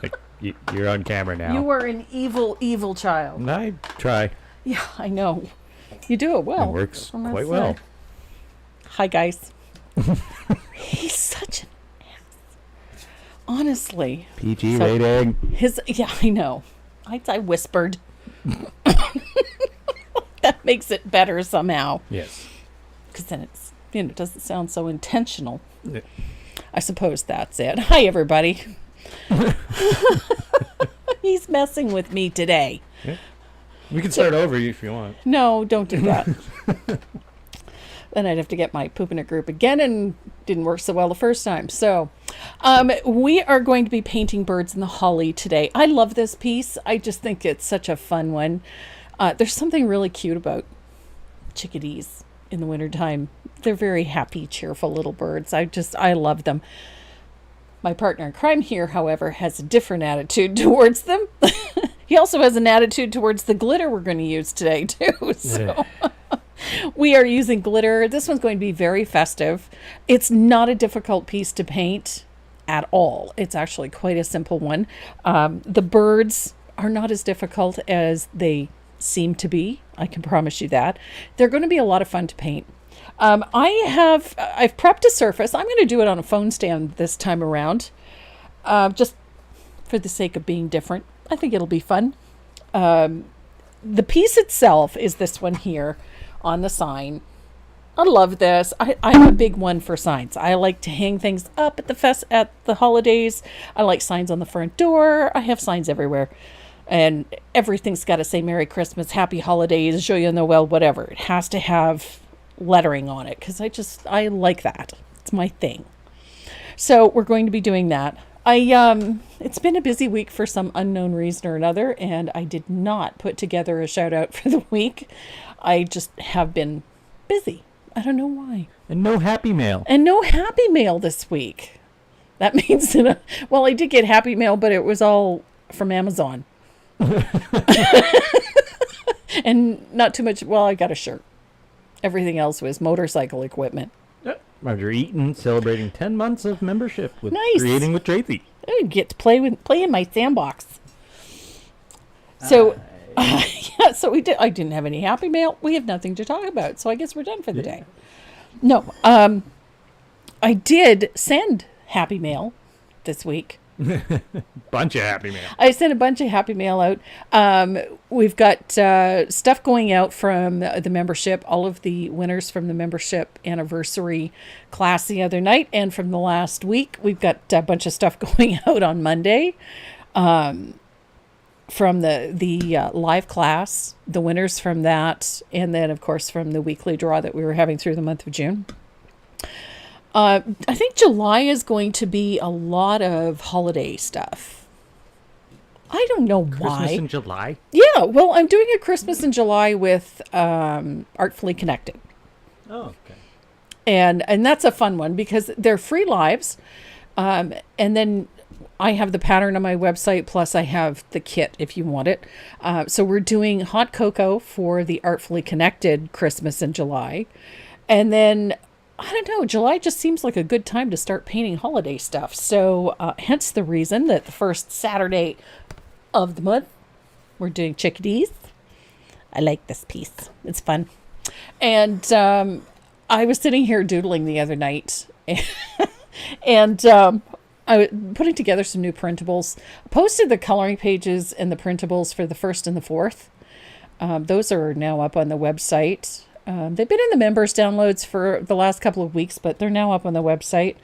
Like, you're on camera now. You are an evil, evil child. I try. Yeah, I know. You do it well. It works quite well. Hi, guys. He's such an ass. Honestly. PG rating. Yeah, I know. I whispered. That makes it better somehow. Yes. Because then it doesn't sound so intentional. Yeah. I suppose that's it. Hi, everybody. He's messing with me today. Yeah. We can start over if you want. No, don't do that. Then I'd have to get my poop in a group again, and didn't work so well the first time. So we are going to be painting birds in the holly today. I love this piece. I just think it's such a fun one. There's something really cute about chickadees in the wintertime. They're very happy, cheerful little birds. I love them. My partner in crime here, however, has a different attitude towards them. He also has an attitude towards the glitter we're going to use today, too. So we are using glitter. This one's going to be very festive. It's not a difficult piece to paint at all. It's actually quite a simple one. The birds are not as difficult as they seem to be. I can promise you that. They're going to be a lot of fun to paint. I've prepped a surface. I'm going to do it on a phone stand this time around, just for the sake of being different. I think it'll be fun. The piece itself is this one here on the sign. I love this. I'm a big one for signs. I like to hang things up at the holidays. I like signs on the front door. I have signs everywhere. And everything's got to say Merry Christmas, Happy Holidays, Joyeux Noël, whatever. It has to have lettering on it because I like that. It's my thing. So we're going to be doing that. It's been a busy week for some unknown reason or another, and I did not put together a shout out for the week. I just have been busy. I don't know why. And no happy mail. And no happy mail this week. That means that, well, I did get happy mail, but it was all from Amazon. And not too much. Well, I got a shirt. Everything else was motorcycle equipment. Roger Eaton celebrating 10 months of membership with Nice. Creating with Tracy. I get to play in my sandbox. So, yeah, so we did. I didn't have any happy mail. We have nothing to talk about, so I guess we're done for the day. No, I did send happy mail this week. Bunch of happy mail. I sent a bunch of happy mail out. We've got stuff going out from the membership, all of the winners from the membership anniversary class the other night, and from the last week. We've got a bunch of stuff going out on Monday from the live class, the winners from that, and then, of course, from the weekly draw that we were having through the month of June. I think July is going to be a lot of holiday stuff. I don't know why. Christmas in July? Yeah, well, I'm doing a Christmas in July with Artfully Connected. Oh, okay. And that's a fun one because they're free lives. And then I have the pattern on my website, plus I have the kit if you want it. So we're doing hot cocoa for the Artfully Connected Christmas in July. And then I don't know, July just seems like a good time to start painting holiday stuff. So hence the reason that the first Saturday of the month, we're doing chickadees. I like this piece. It's fun. And I was sitting here doodling the other night and I was putting together some new printables. I posted the coloring pages and the printables for the 1st and the 4th. Those are now up on the website. They've been in the members downloads for the last couple of weeks, but they're now up on the website.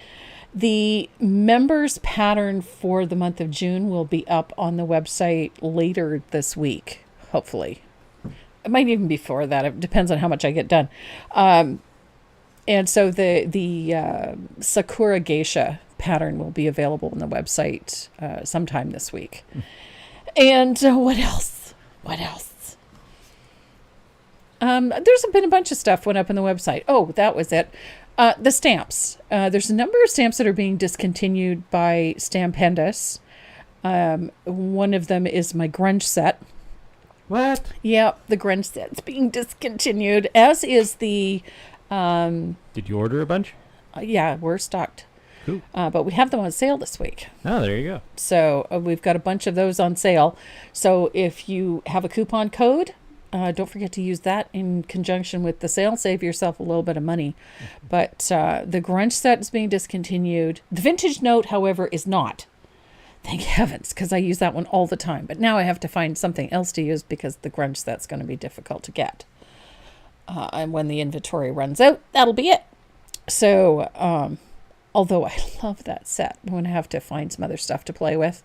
The members pattern for the month of June will be up on the website later this week, hopefully. It might even be before that. It depends on how much I get done. And so the Sakura Geisha pattern will be available on the website sometime this week. And what else? There's been a bunch of stuff went up on the website. Oh, that was it. The stamps. There's a number of stamps that are being discontinued by Stampendous. One of them is my grunge set. What? Yeah, the grunge set's being discontinued, as is the... Did you order a bunch? yeah, we're stocked. Cool. But we have them on sale this week. Oh, there you go. So we've got a bunch of those on sale. So if you have a coupon code, don't forget to use that in conjunction with the sale. Save yourself a little bit of money. But the Grunge set is being discontinued. The Vintage Note, however, is not. Thank heavens, because I use that one all the time. But now I have to find something else to use because the Grunge set's going to be difficult to get. And when the inventory runs out, that'll be it. So, although I love that set, I'm going to have to find some other stuff to play with.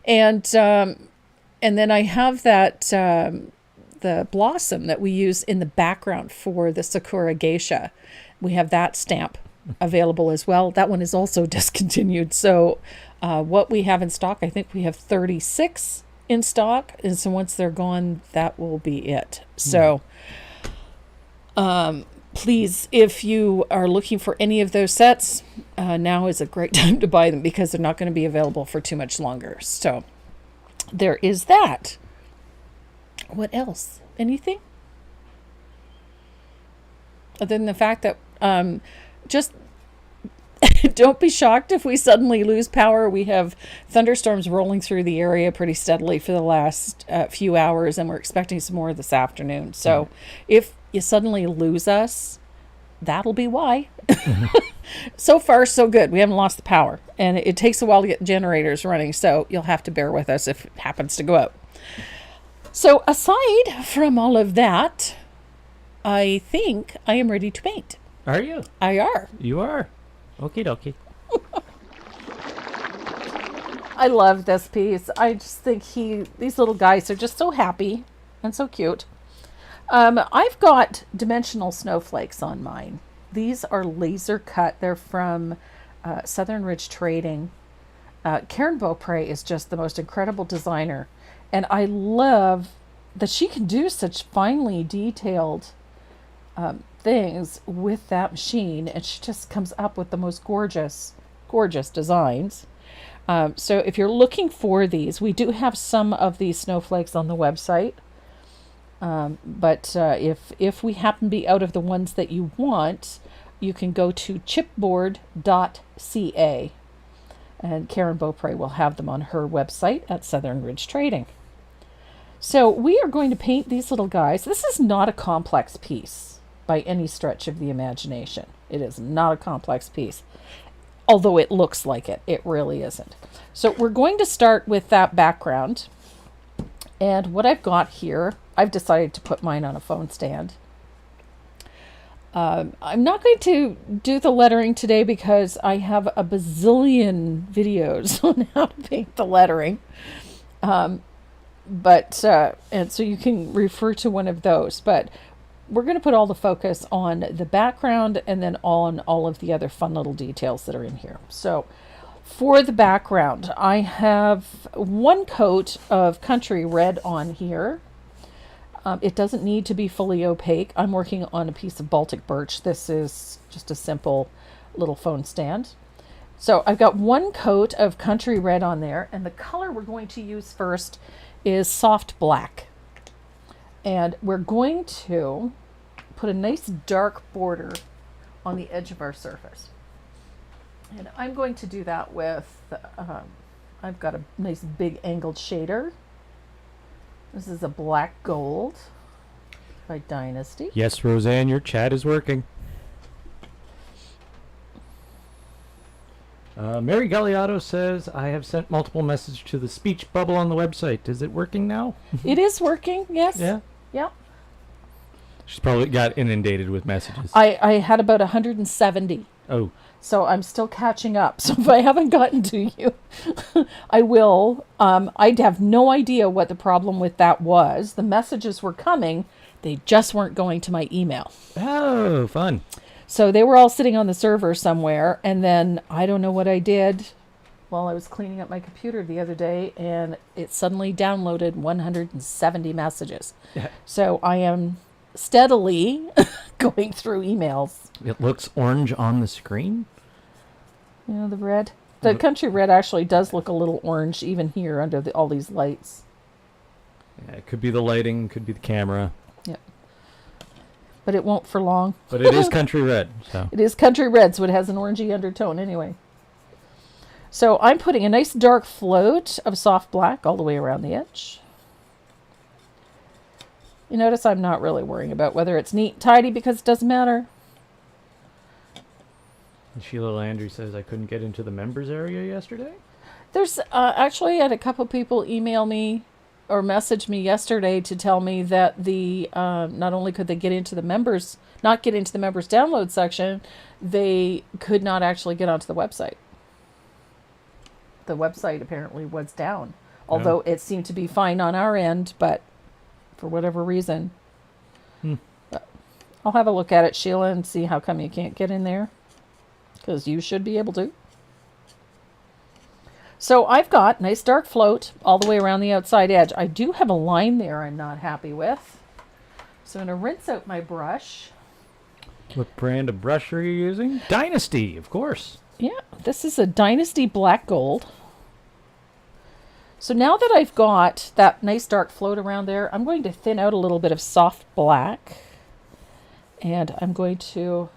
And then I have that, the Blossom that we use in the background for the Sakura Geisha. We have that stamp available as well. That one is also discontinued. So what we have in stock, I think we have 36 in stock. And so once they're gone, that will be it. So please, if you are looking for any of those sets, now is a great time to buy them because they're not going to be available for too much longer. So there is that. What else? Anything? Other than the fact that just don't be shocked if we suddenly lose power. We have thunderstorms rolling through the area pretty steadily for the last few hours, and we're expecting some more this afternoon. So if you suddenly lose us, that'll be why. So far, so good. We haven't lost the power, and it takes a while to get generators running, so you'll have to bear with us if it happens to go out. So aside from all of that, I think I am ready to paint. Are you? I are. You are. Okie dokie. I love this piece. I just think these little guys are just so happy and so cute. I've got dimensional snowflakes on mine. These are laser cut. They're from Southern Ridge Trading. Karen Beaupre is just the most incredible designer. And I love that she can do such finely detailed things with that machine. And she just comes up with the most gorgeous, gorgeous designs. So if you're looking for these, we do have some of these snowflakes on the website. But if we happen to be out of the ones that you want, you can go to chipboard.ca. And Karen Beaupre will have them on her website at Southern Ridge Trading. So we are going to paint these little guys. This is not a complex piece by any stretch of the imagination. It is not a complex piece. Although it looks like it. It really isn't. So we're going to start with that background. And what I've got here, I've decided to put mine on a phone stand. I'm not going to do the lettering today because I have a bazillion videos on how to paint the lettering. And so you can refer to one of those. But we're going to put all the focus on the background and then on all of the other fun little details that are in here. So for the background, I have one coat of Country Red on here. It doesn't need to be fully opaque. I'm working on a piece of Baltic birch. This is just a simple little phone stand. So I've got one coat of Country Red on there, and the color we're going to use first is soft black. And we're going to put a nice dark border on the edge of our surface. And I'm going to do that with, I've got a nice big angled shader. This is a black gold by Dynasty. Yes, Roseanne, your chat is working. Mary Galliotto says, I have sent multiple messages to the speech bubble on the website. Is it working now? It is working, yes. Yeah? Yeah. She's probably got inundated with messages. I had about 170. Oh. So I'm still catching up. So if I haven't gotten to you, I will. I have no idea what the problem with that was. The messages were coming. They just weren't going to my email. Oh, fun. So they were all sitting on the server somewhere. And then I don't know what I did while I was cleaning up my computer the other day. And it suddenly downloaded 170 messages. Yeah. So I am steadily going through emails. It looks orange on the screen? Yeah, the red. The Country Red actually does look a little orange even here under all these lights. Yeah, it could be the lighting, could be the camera. Yeah. But it won't for long. But it is Country Red. So. It is Country Red, so it has an orangey undertone anyway. So I'm putting a nice dark float of soft black all the way around the edge. You notice I'm not really worrying about whether it's neat, tidy, because it doesn't matter. And Sheila Landry says I couldn't get into the members area yesterday. There's actually had a couple people email me or message me yesterday to tell me that the not only could they get into the members, not get into the members download section, they could not actually get onto the website. The website apparently was down, although it seemed to be fine on our end, but for whatever reason. But I'll have a look at it, Sheila, and see how come you can't get in there, because you should be able to. So I've got nice dark float all the way around the outside edge. I do have a line there I'm not happy with. So I'm going to rinse out my brush. What brand of brush are you using? Dynasty, of course. Yeah, this is a Dynasty Black Gold. So now that I've got that nice dark float around there, I'm going to thin out a little bit of soft black. And I'm going to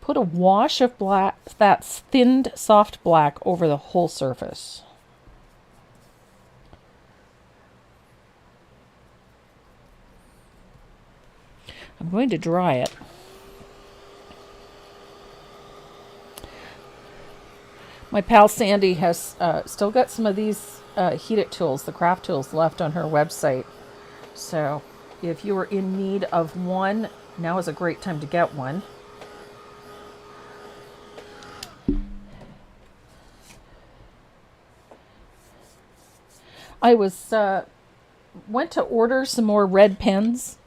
put a wash of black, that thinned soft black, over the whole surface. I'm going to dry it. My pal Sandy has still got some of these heat-it tools, the craft tools, left on her website. So if you are in need of one, now is a great time to get one. I went to order some more red pens.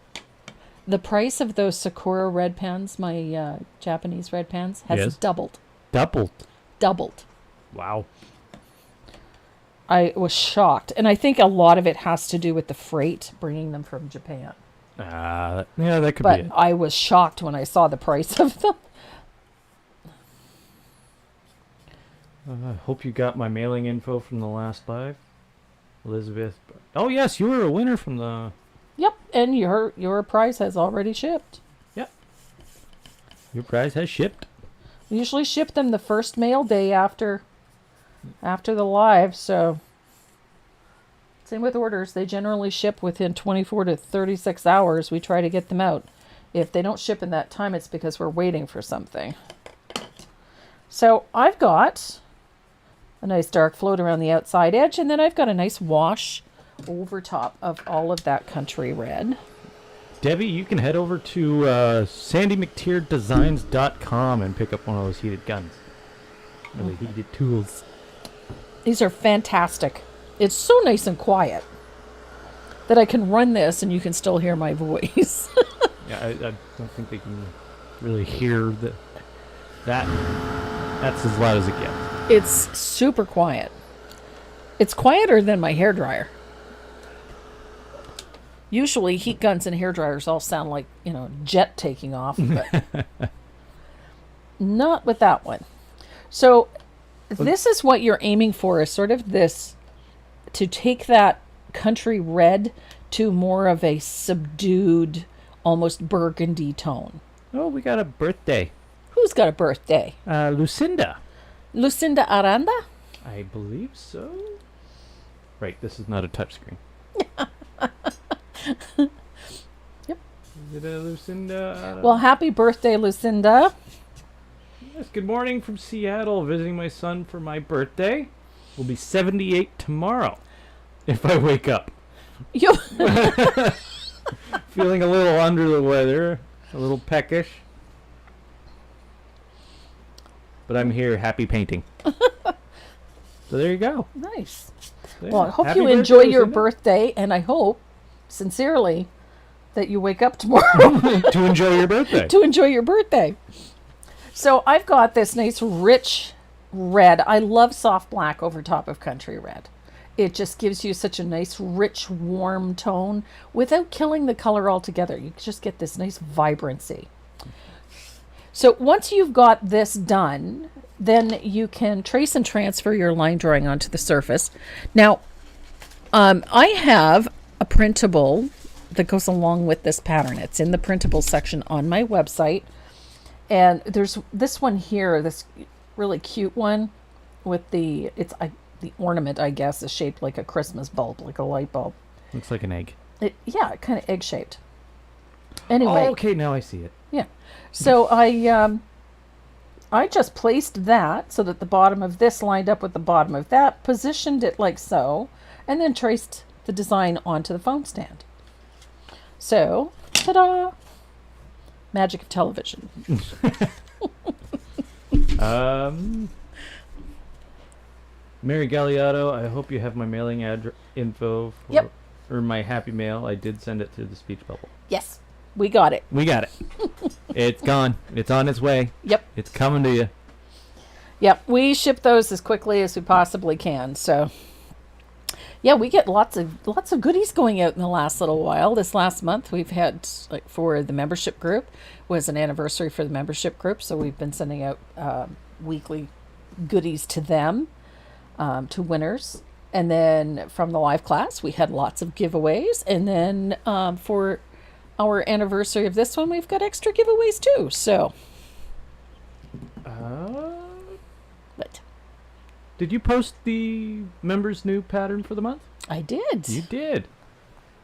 The price of those Sakura red pens, my Japanese red pens, has doubled. Doubled. Wow. I was shocked. And I think a lot of it has to do with the freight, bringing them from Japan. Yeah, that could be it. But I was shocked when I saw the price of them. I hope you got my mailing info from the last live. Elizabeth. Oh, yes, you were a winner from the... Yep, and your prize has already shipped. Yep. Your prize has shipped. We usually ship them the first mail day after the live, so... Same with orders. They generally ship within 24 to 36 hours. We try to get them out. If they don't ship in that time, it's because we're waiting for something. So I've got a nice dark float around the outside edge, and then I've got a nice wash over top of all of that country red. Debbie, you can head over to sandymcteerdesigns.com and pick up one of those heated guns. Or the heated tools. These are fantastic. It's so nice and quiet that I can run this and you can still hear my voice. Yeah, I don't think they can really hear that. That's as loud as it gets. It's super quiet. It's quieter than my hairdryer. Usually heat guns and hairdryers all sound like, jet taking off, but not with that one. So this is what you're aiming for, is sort of this, to take that country red to more of a subdued, almost burgundy tone. Oh, we got a birthday. Who's got a birthday? Lucinda. Lucinda Aranda? I believe so. Right, this is not a touchscreen. Yep. Is it a Lucinda? Well, happy birthday, Lucinda. Yes, good morning from Seattle. Visiting my son for my birthday. Will be 78 tomorrow, if I wake up. You Feeling a little under the weather, a little peckish. But I'm here, happy painting. So there you go. Nice. So, Well, I hope happy you birthday, enjoy your Lucinda. birthday, and I hope, sincerely, that you wake up tomorrow To enjoy your birthday. to enjoy your birthday. So I've got this nice rich red. I love soft black over top of country red. It just gives you such a nice, rich, warm tone without killing the color altogether. You just get this nice vibrancy. So once you've got this done, then you can trace and transfer your line drawing onto the surface. Now, I have a printable that goes along with this pattern. It's in the printable section on my website. And there's this one here, this really cute one. with the ornament, I guess, is shaped like a Christmas bulb, like a light bulb. Looks like an egg. Kind of egg shaped. Anyway. Oh, okay, now I see it. Yeah. So I just placed that so that the bottom of this lined up with the bottom of that, positioned it like so, and then traced the design onto the phone stand. So, ta-da! Magic of television. Mary Galliotto, I hope you have my mailing info for, Yep. or my happy mail. I did send it through the speech bubble. Yes, we got it. We got it. It's gone. It's on its way. Yep. It's coming to you. Yep, we ship those as quickly as we possibly can. So, yeah, we get lots of goodies going out in the last little while. This last month, we've had, like, for the membership group, was an anniversary for the membership group, so we've been sending out weekly goodies to them, to winners. And then from the live class, we had lots of giveaways. And then for our anniversary of this one, we've got extra giveaways too. So, but did you post the members' new pattern for the month? I did. You did.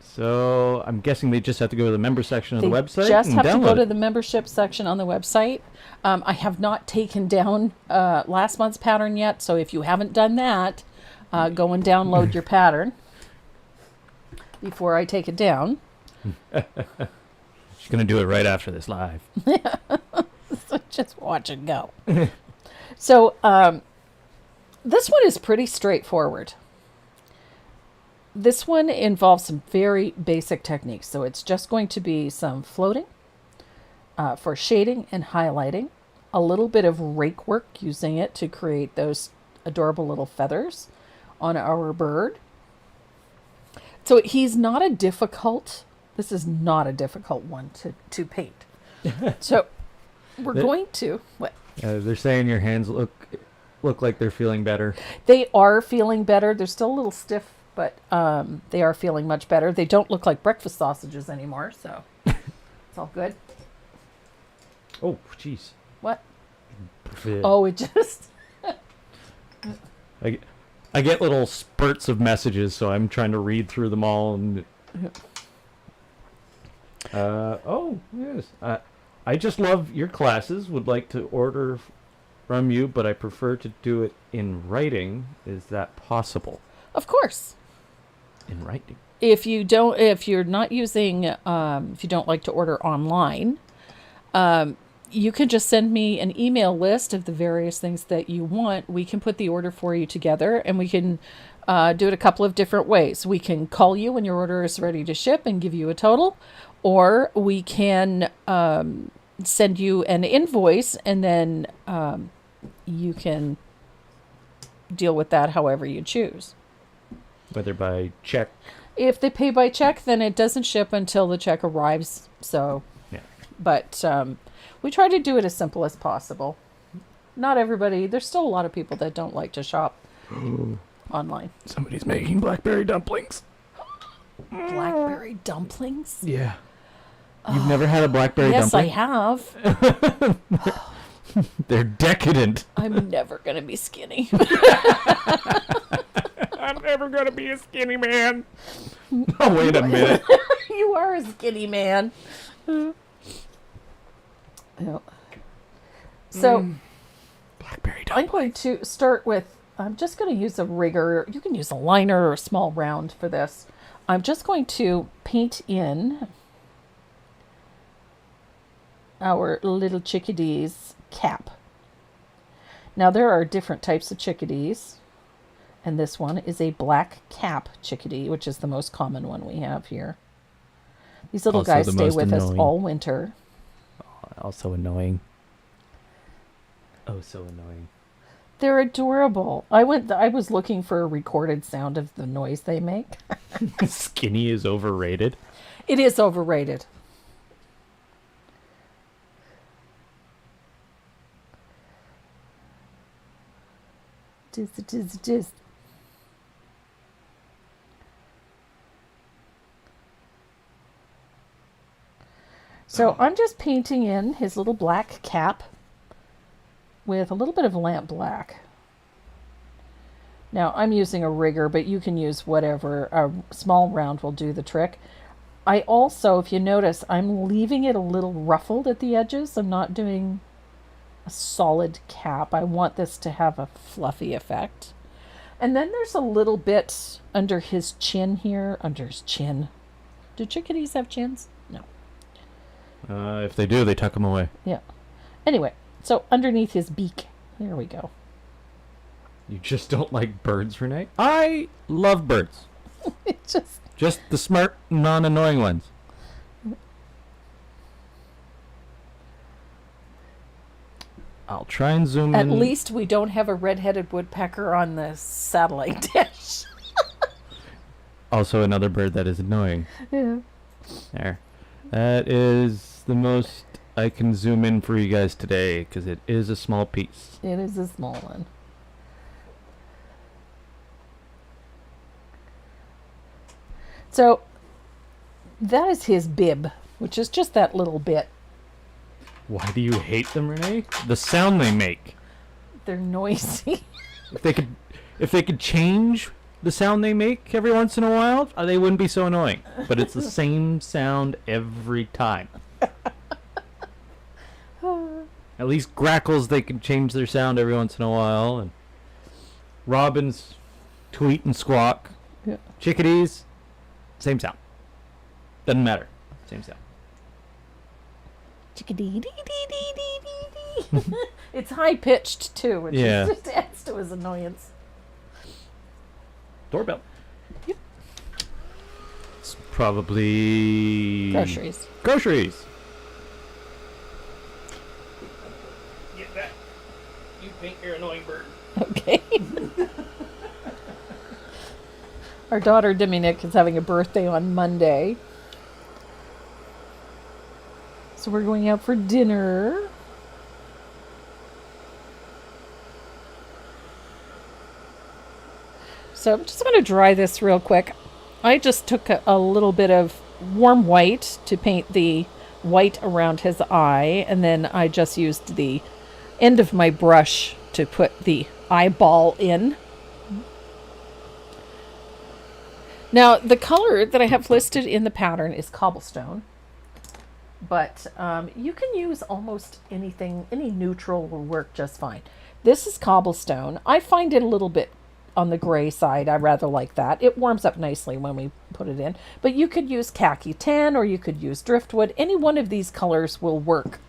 So I'm guessing they just have to go to the member section of the website. Just and have to go download to it. the membership section on the website. I have not taken down last month's pattern yet, so if you haven't done that, go and download your pattern before I take it down. She's gonna do it right after this live. So just watch it go. So this one is pretty straightforward. This one involves some very basic techniques. So it's just going to be some floating for shading and highlighting, a little bit of rake work using it to create those adorable little feathers on our bird. So he's not a difficult, this is not a difficult one to paint. So we're going to, what? They're saying your hands look like they're feeling better. They are feeling better. They're still a little stiff, but they are feeling much better. They don't look like breakfast sausages anymore, so it's all good. Oh, jeez. What? Yeah. Oh, it just... I get little spurts of messages, so I'm trying to read through them all. And oh, yes. I just love your classes. Would like to order from you, but I prefer to do it in writing. Is that possible? Of course. In writing. If you're not using, if you don't like to order online, you can just send me an email list of the various things that you want. We can put the order for you together, and we can do it a couple of different ways. We can call you when your order is ready to ship and give you a total, or we can send you an invoice, and then you can deal with that however you choose. Whether by check. If they pay by check, then it doesn't ship until the check arrives. So, yeah. But we try to do it as simple as possible. Not everybody. There's still a lot of people that don't like to shop online. Somebody's making blackberry dumplings. Blackberry dumplings? Yeah. You've never had a blackberry dumpling? Yes, I have. They're decadent. I'm never going to be skinny. I'm never going to be a skinny man. Oh, wait a minute. You are a skinny man. Yeah. So, Blackberry I'm going to start with, I'm just going to use a rigger. You can use a liner or a small round for this. I'm just going to paint in our little chickadee's cap. Now, there are different types of chickadees, and this one is a black cap chickadee, which is the most common one we have here. These little Also guys the stay most with us annoying. all winter. Also annoying. Oh, so annoying. They're adorable. I was looking for a recorded sound of the noise they make. Skinny is overrated. It is overrated. It is. So I'm just painting in his little black cap with a little bit of lamp black. Now, I'm using a rigger, but you can use whatever. A small round will do the trick. I also, if you notice, I'm leaving it a little ruffled at the edges. I'm not doing a solid cap. I want this to have a fluffy effect. And then there's a little bit under his chin here. Under his chin. Do chickadees have chins? No. If they do, they tuck them away. Yeah. Anyway, so underneath his beak. There we go. You just don't like birds, Renee? I love birds. It's Just the smart, non-annoying ones. I'll try and zoom At in. least we don't have a red-headed woodpecker on the satellite dish. Also another bird that is annoying. Yeah. There. That is the most I can zoom in for you guys today, because it is a small piece. It is a small one. So that is his bib, which is just that little bit. Why do you hate them, Renee? The sound they make. They're noisy. If they could change the sound they make every once in a while, they wouldn't be so annoying. But it's the same sound every time. At least grackles, they can change their sound every once in a while, and robins tweet and squawk. Yeah. Chickadees, same sound. Doesn't matter. Same sound. Chickadee dee dee dee dee dee dee. It's high pitched too, which Yeah. just adds to his annoyance. Doorbell. Yep. It's probably Groceries. Groceries. Get that. You paint your annoying bird. Okay. Our daughter Dominic is having a birthday on Monday. So we're going out for dinner. So I'm just going to dry this real quick. I just took a little bit of warm white to paint the white around his eye, and then I just used the end of my brush to put the eyeball in. Now, the color that I have listed in the pattern is cobblestone, but you can use almost anything. Any neutral will work just fine. This is cobblestone. I find it a little bit on the gray side. I rather like that. It warms up nicely when we put it in, but you could use khaki tan or you could use driftwood. Any one of these colors will work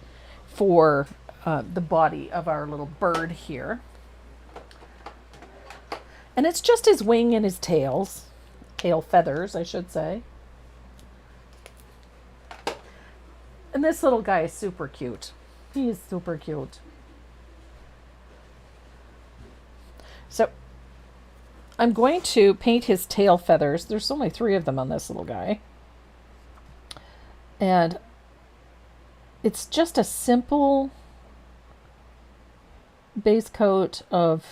for the body of our little bird here. And it's just his wing and his tail feathers, I should say. And this little guy is super cute. He is super cute. So I'm going to paint his tail feathers. There's only 3 of them on this little guy. And it's just a simple base coat of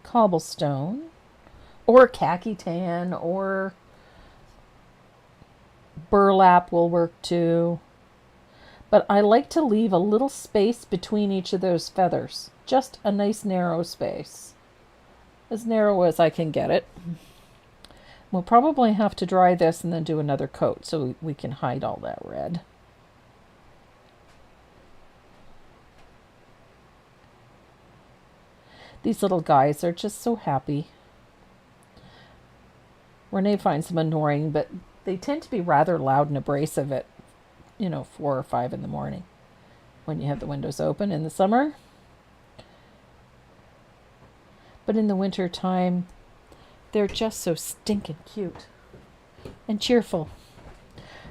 cobblestone or khaki tan or burlap will work too. But I like to leave a little space between each of those feathers. Just a nice narrow space. As narrow as I can get it. We'll probably have to dry this and then do another coat so we can hide all that red. These little guys are just so happy. Renee finds them annoying, but they tend to be rather loud and abrasive at, 4 or 5 in the morning when you have the windows open in the summer. But in the winter time, they're just so stinking cute and cheerful.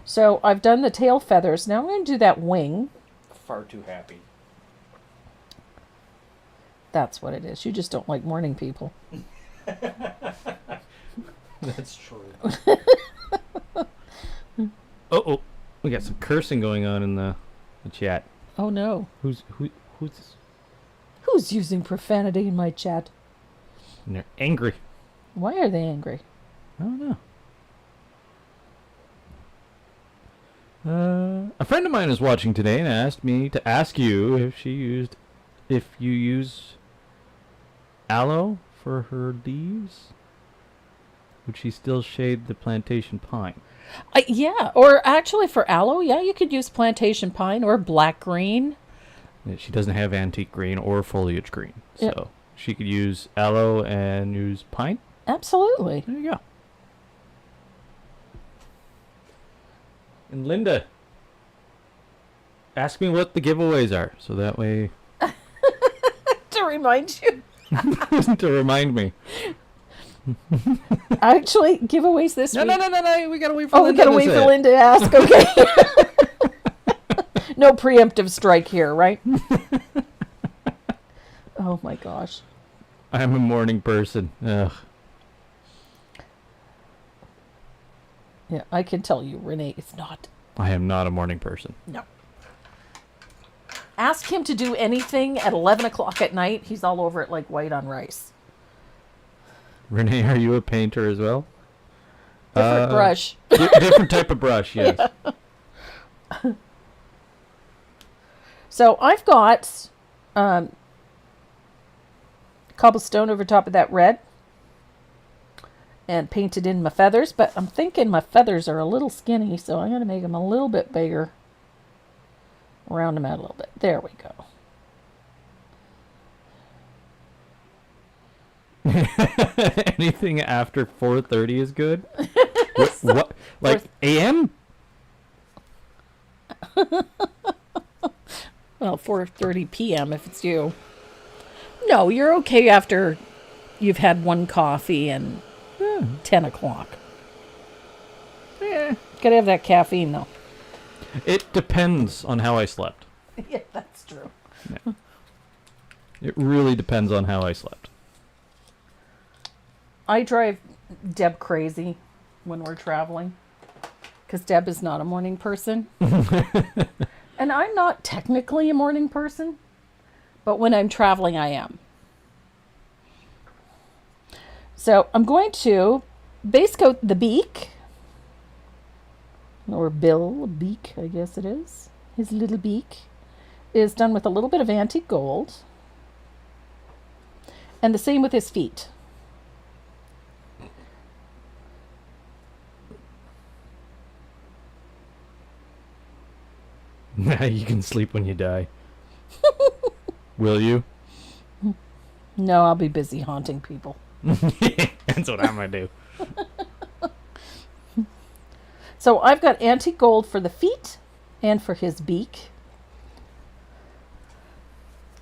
So I've done the tail feathers. Now I'm going to do that wing. Far too happy. That's what it is. You just don't like morning people. That's true. Oh, we got some cursing going on in the chat. Oh no. Who's Who's using profanity in my chat? and they're angry. Why are they angry? I don't know. A friend of mine is watching today and asked me to ask you if you use aloe for her leaves? Would she still shade the plantation pine? Yeah, or actually for aloe, yeah, you could use plantation pine or black green. She doesn't have antique green or foliage green, so Yep. she could use aloe and use pine. Absolutely. There you go. And Linda, ask me what the giveaways are, so that way To remind you. to remind me. Actually, giveaways this No, week. no. We gotta wait for Oh, we Linda gotta to wait say for it. Linda to ask. Okay. No preemptive strike here, right? Oh my gosh. I'm a morning person. Ugh. Yeah, I can tell you, Renee is not. I am not a morning person. No. Ask him to do anything at 11 o'clock at night. He's all over it like white on rice. Renee, are you a painter as well? Different brush. Different type of brush, yes. Yeah. So I've got cobblestone over top of that red and painted in my feathers, but I'm thinking my feathers are a little skinny, so I'm going to make them a little bit bigger. Round them out a little bit. There we go. Anything after 4:30 is good? What? Like a.m.? Well, 4:30 p.m. if it's you. No, you're okay after you've had one coffee and 10 o'clock. Eh. Gotta have that caffeine, though. It depends on how I slept. Yeah, that's true. Yeah. It really depends on how I slept. I drive Deb crazy when we're traveling because Deb is not a morning person. And I'm not technically a morning person, but when I'm traveling, I am. So I'm going to base coat the beak, or beak, I guess it is. His little beak is done with a little bit of antique gold, and the same with his feet. You can sleep when you die. Will you? No, I'll be busy haunting people. That's what I'm gonna do. So I've got antique gold for the feet and for his beak.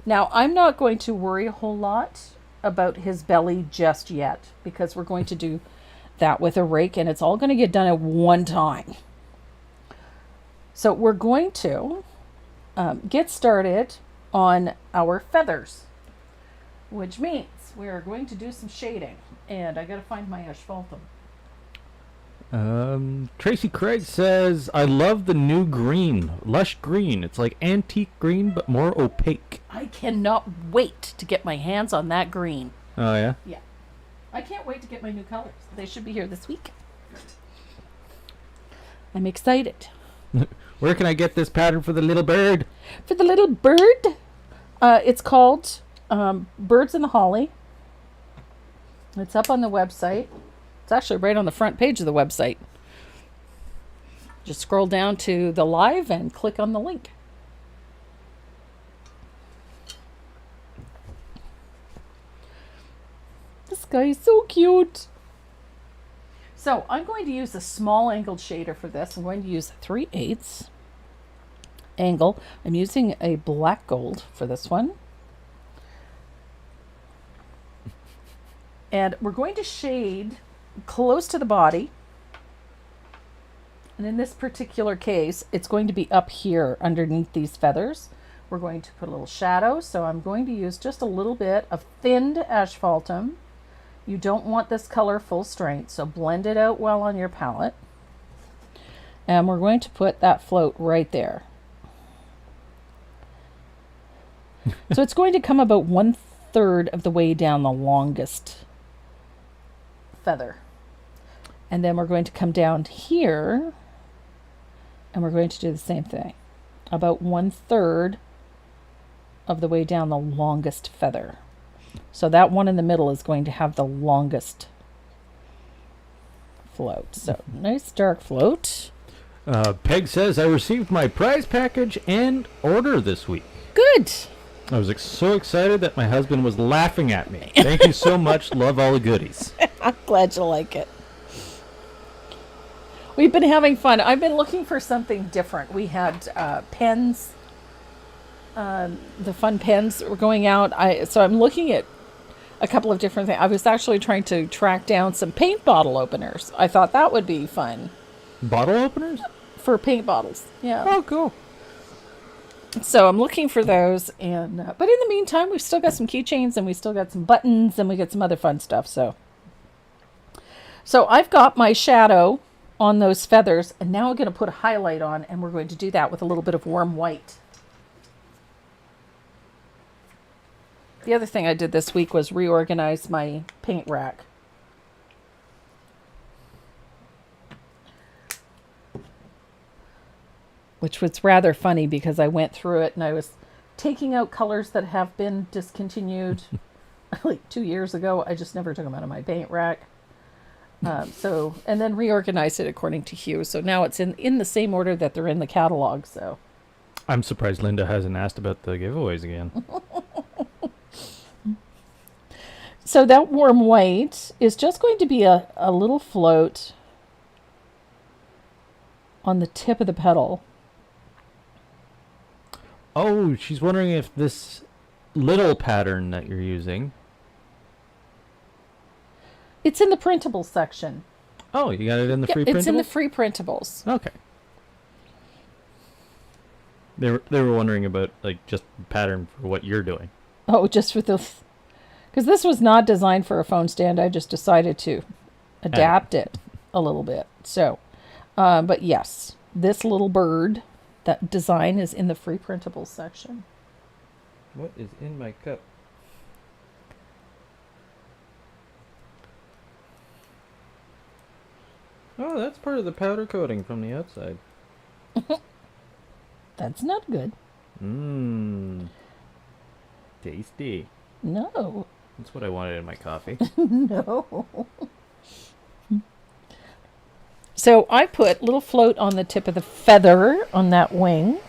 Now, I'm not going to worry a whole lot about his belly just yet because we're going to do that with a rake and it's all going to get done at one time. So we're going to get started on our feathers, which means we're going to do some shading. And I got to find my asphaltum. Tracy Craig says, I love the new green. Lush green. It's like antique green, but more opaque. I cannot wait to get my hands on that green. Oh, yeah? Yeah. I can't wait to get my new colors. They should be here this week. I'm excited. Where can I get this pattern for the little bird? For the little bird, it's called Birds in the Holly. It's up on the website. It's actually right on the front page of the website. Just scroll down to the live and click on the link. This guy is so cute. So I'm going to use a small angled shader for this. I'm going to use 3/8 angle. I'm using a black gold for this one. And we're going to shade close to the body. And in this particular case, it's going to be up here underneath these feathers. We're going to put a little shadow. So I'm going to use just a little bit of thinned asphaltum. You don't want this color full strength, so blend it out well on your palette. And we're going to put that float right there. So it's going to come about 1/3 of the way down the longest feather. And then we're going to come down here and we're going to do the same thing. About 1/3 of the way down the longest feather. So that one in the middle is going to have the longest float. So nice dark float. Peg says, I received my prize package and order this week. Good. I was so excited that my husband was laughing at me. Thank you so much. Love all the goodies. I'm glad you like it. We've been having fun. I've been looking for something different. We had pens. The fun pens were going out. So I'm looking at a couple of different things. I was actually trying to track down some paint bottle openers. I thought that would be fun. Bottle openers? For paint bottles. Yeah. Oh, cool. So I'm looking for those, and but in the meantime, we've still got some keychains, and we still got some buttons, and we got some other fun stuff. So I've got my shadow on those feathers, and now I'm going to put a highlight on, and we're going to do that with a little bit of warm white. The other thing I did this week was reorganize my paint rack. Which was rather funny because I went through it and I was taking out colors that have been discontinued like 2 years ago. I just never took them out of my paint rack. And then reorganized it according to hue. So now it's in the same order that they're in the catalog. So I'm surprised Linda hasn't asked about the giveaways again. So that warm white is just going to be a little float on the tip of the petal. Oh, she's wondering if this little pattern that you're using. It's in the printables section. Oh, you got it in the free printables? It's in the free printables. Okay. They were wondering about like just pattern for what you're doing. Oh, just for the... Because this was not designed for a phone stand. I just decided to adapt it a little bit. So, but yes, this little bird, that design is in the free printables section. What is in my cup? Oh, that's part of the powder coating from the outside. That's not good. Mmm. Tasty. No. That's what I wanted in my coffee. No. So I put little float on the tip of the feather on that wing.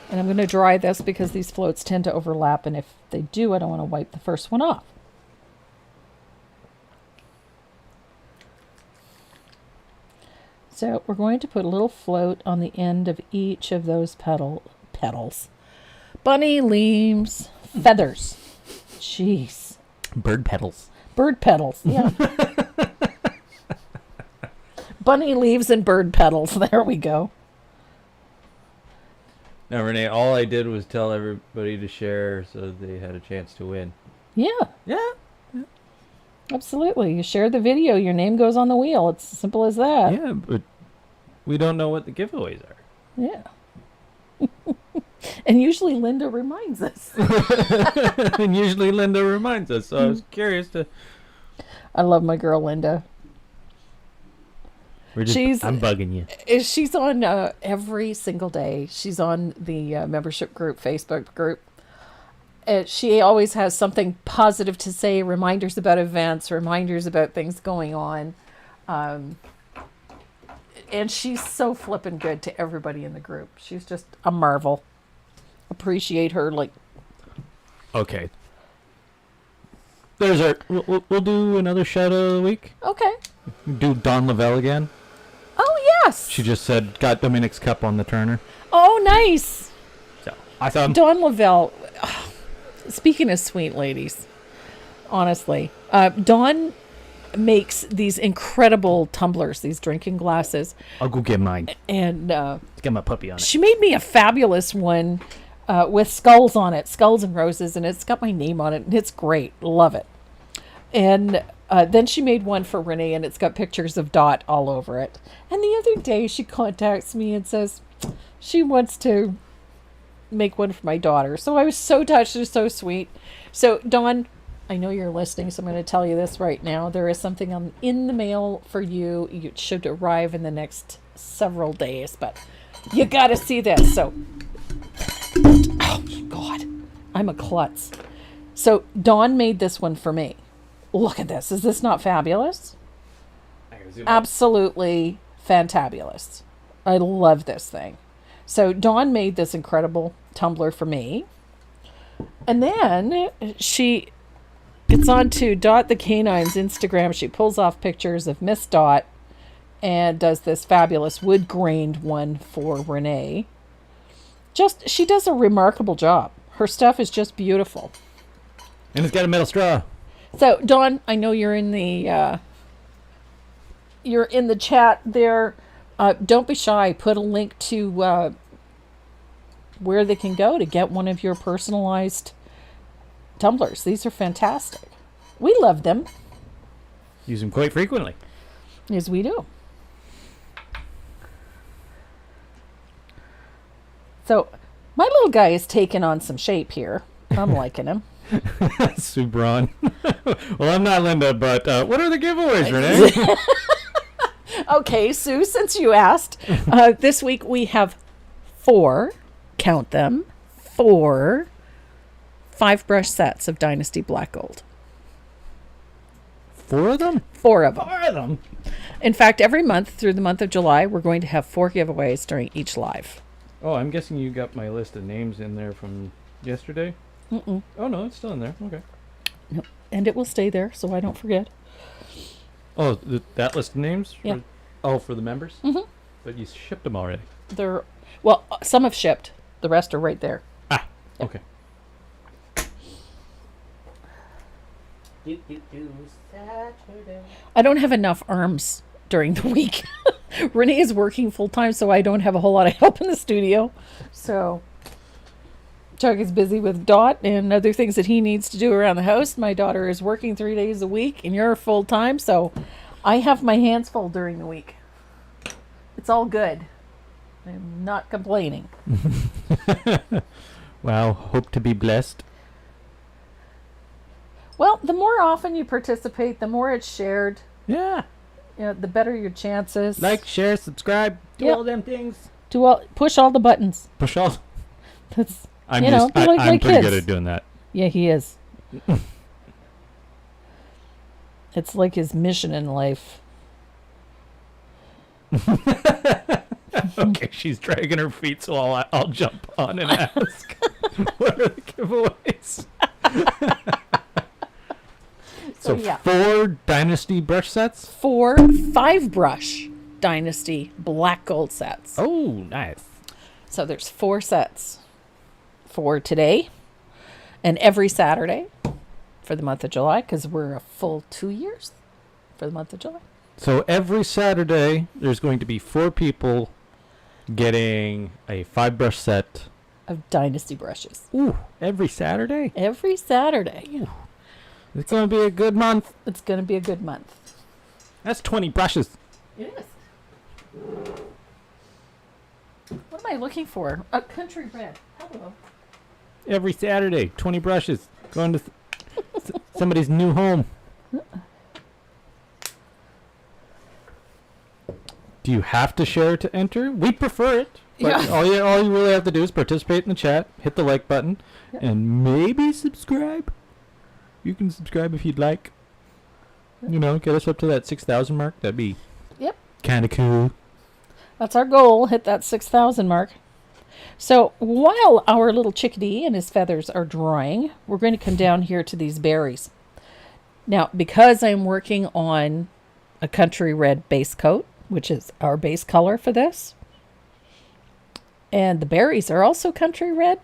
And I'm going to dry this because these floats tend to overlap. And if they do, I don't want to wipe the first one off. So we're going to put a little float on the end of each of those petals. Bunny leaves, feathers. Jeez. Bird petals. Bird petals, yeah. Bunny leaves and bird petals. There we go. Now, Renee, all I did was tell everybody to share so they had a chance to win. Yeah. Yeah. Absolutely. You share the video, your name goes on the wheel. It's as simple as that. Yeah, but we don't know what the giveaways are. Yeah. And usually Linda reminds us. And usually Linda reminds us, so I was curious to... I love my girl Linda. I'm bugging you. She's on every single day. She's on the membership group, Facebook group. She always has something positive to say, reminders about events, reminders about things going on. And she's so flippin' good to everybody in the group. She's just a marvel. Appreciate her, like... Okay. There's our... We'll do another shout out of the week. Okay. Do Dawn Lavelle again. Oh, yes. She just said, got Dominic's cup on the Turner. Oh, nice. So, awesome. Dawn Lavelle... Speaking of sweet ladies, honestly, Dawn makes these incredible tumblers, these drinking glasses. I'll go get mine. And get my puppy on it. She made me a fabulous one with skulls on it, skulls and roses, and it's got my name on it, and it's great. Love it. And then she made one for Renee, and it's got pictures of Dot all over it. And the other day, she contacts me and says she wants to make one for my daughter. So I was so touched. It was so sweet. So Dawn, I know you're listening, so I'm going to tell you this right now. There is something in the mail for you. It should arrive in the next several days, but you got to see this. So, oh God, I'm a klutz. So Dawn made this one for me. Look at this. Is this not fabulous? Absolutely fantabulous. I love this thing. So Dawn made this incredible tumbler for me. And then she gets onto Dot the Canine's Instagram. She pulls off pictures of Miss Dot and does this fabulous wood grained one for Renee. She does a remarkable job. Her stuff is just beautiful. And it's got a metal straw. So Dawn, I know you're in the chat there. Don't be shy. Put a link to where they can go to get one of your personalized tumblers. These are fantastic. We love them. Use them quite frequently. Yes, we do. So my little guy is taking on some shape here. I'm liking him. Subron. Well, I'm not Linda, but what are the giveaways, Renee? Okay, Sue, since you asked, this week we have 4, count them, 4 5-brush sets of Dynasty Black Gold. 4 of them? 4 of them. 4 of them. In fact, every month through the month of July, we're going to have 4 giveaways during each live. Oh, I'm guessing you got my list of names in there from yesterday? Mm-mm. Oh, no, it's still in there. Okay. Nope. And it will stay there, so I don't forget. Oh, that list of names? Yeah. For the members? Mm-hmm. But you shipped them already. Some have shipped. The rest are right there. Ah, Yep. okay. Saturday. I don't have enough arms during the week. Renee is working full time, so I don't have a whole lot of help in the studio. So Chuck is busy with Dot and other things that he needs to do around the house. My daughter is working 3 days a week, and you're full time, so I have my hands full during the week. It's all good. I'm not complaining. Wow, hope to be blessed. Well, the more often you participate, the more it's shared. Yeah. The better your chances. Like, share, subscribe, do Yep. all them things. Push all the buttons. Push all. That's I'm be like I'm pretty kids. good at doing that. Yeah, he is. It's like his mission in life. Okay, she's dragging her feet, so I'll jump on and ask. What are the giveaways? So yeah. 4 Dynasty brush sets? 4 5-brush Dynasty Black Gold sets. Oh, nice. So there's 4 sets for today and every Saturday for the month of July, because we're a full 2 years for the month of July. So every Saturday, there's going to be 4 people getting a 5-brush set. Of Dynasty brushes. Ooh, every Saturday? Every Saturday. Ooh. It's going to be a good month. It's going to be a good month. That's 20 brushes. It is. What am I looking for? A country red. Hello. Every Saturday, 20 brushes. Going to somebody's new home. Do you have to share to enter? We prefer it. But Yeah. all you really have to do is participate in the chat, hit the like button, Yep. and maybe subscribe. You can subscribe if you'd like. You know, get us up to that 6,000 mark. That'd be Yep. kind of cool. That's our goal. Hit that 6,000 mark. So while our little chickadee and his feathers are drying, we're going to come down here to these berries. Now, because I'm working on a country red base coat, which is our base color for this, and the berries are also country red,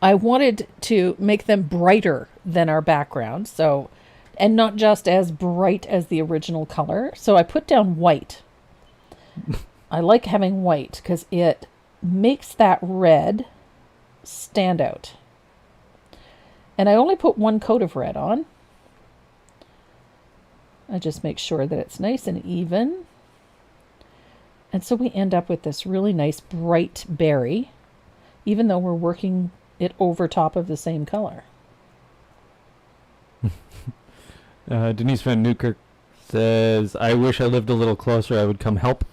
I wanted to make them brighter than our background, and not just as bright as the original color. So I put down white. I like having white because it makes that red stand out. And I only put 1 coat of red on. I just make sure that it's nice and even. And so we end up with this really nice bright berry, even though we're working it over top of the same color. Denise Van Newkirk says, I wish I lived a little closer. I would come help.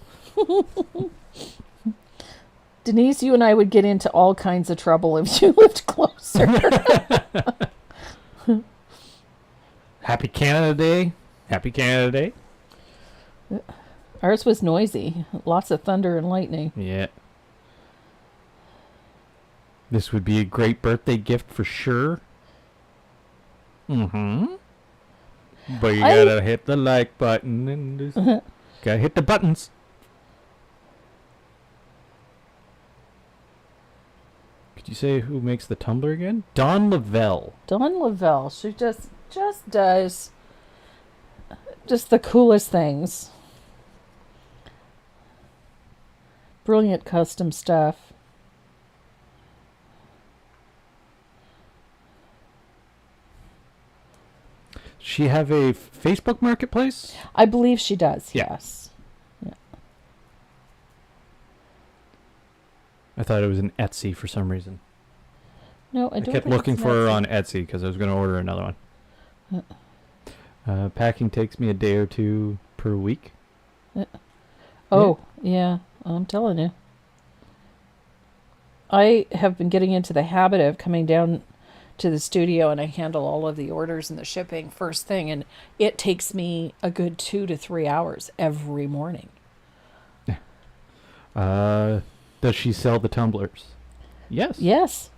Denise, you and I would get into all kinds of trouble if you lived closer. Happy Canada Day. Happy Canada Day. Ours was noisy. Lots of thunder and lightning. Yeah. This would be a great birthday gift for sure. Mm-hmm. But you gotta hit the like button and just gotta hit the buttons. Could you say who makes the tumbler again? Dawn Lavelle. Dawn Lavelle. She just does just the coolest things. Brilliant custom stuff. She have a Facebook marketplace? I believe she does, Yeah. yes. Yeah. I thought it was an Etsy for some reason. No, I I don't kept think looking it's for her Etsy. on Etsy because I was going to order another one. Packing takes me a day or two per week. Oh, yeah. I'm telling you. I have been getting into the habit of coming down to the studio and I handle all of the orders and the shipping first thing, and it takes me a good 2 to 3 hours every morning. Does she sell the tumblers? Yes. Yes.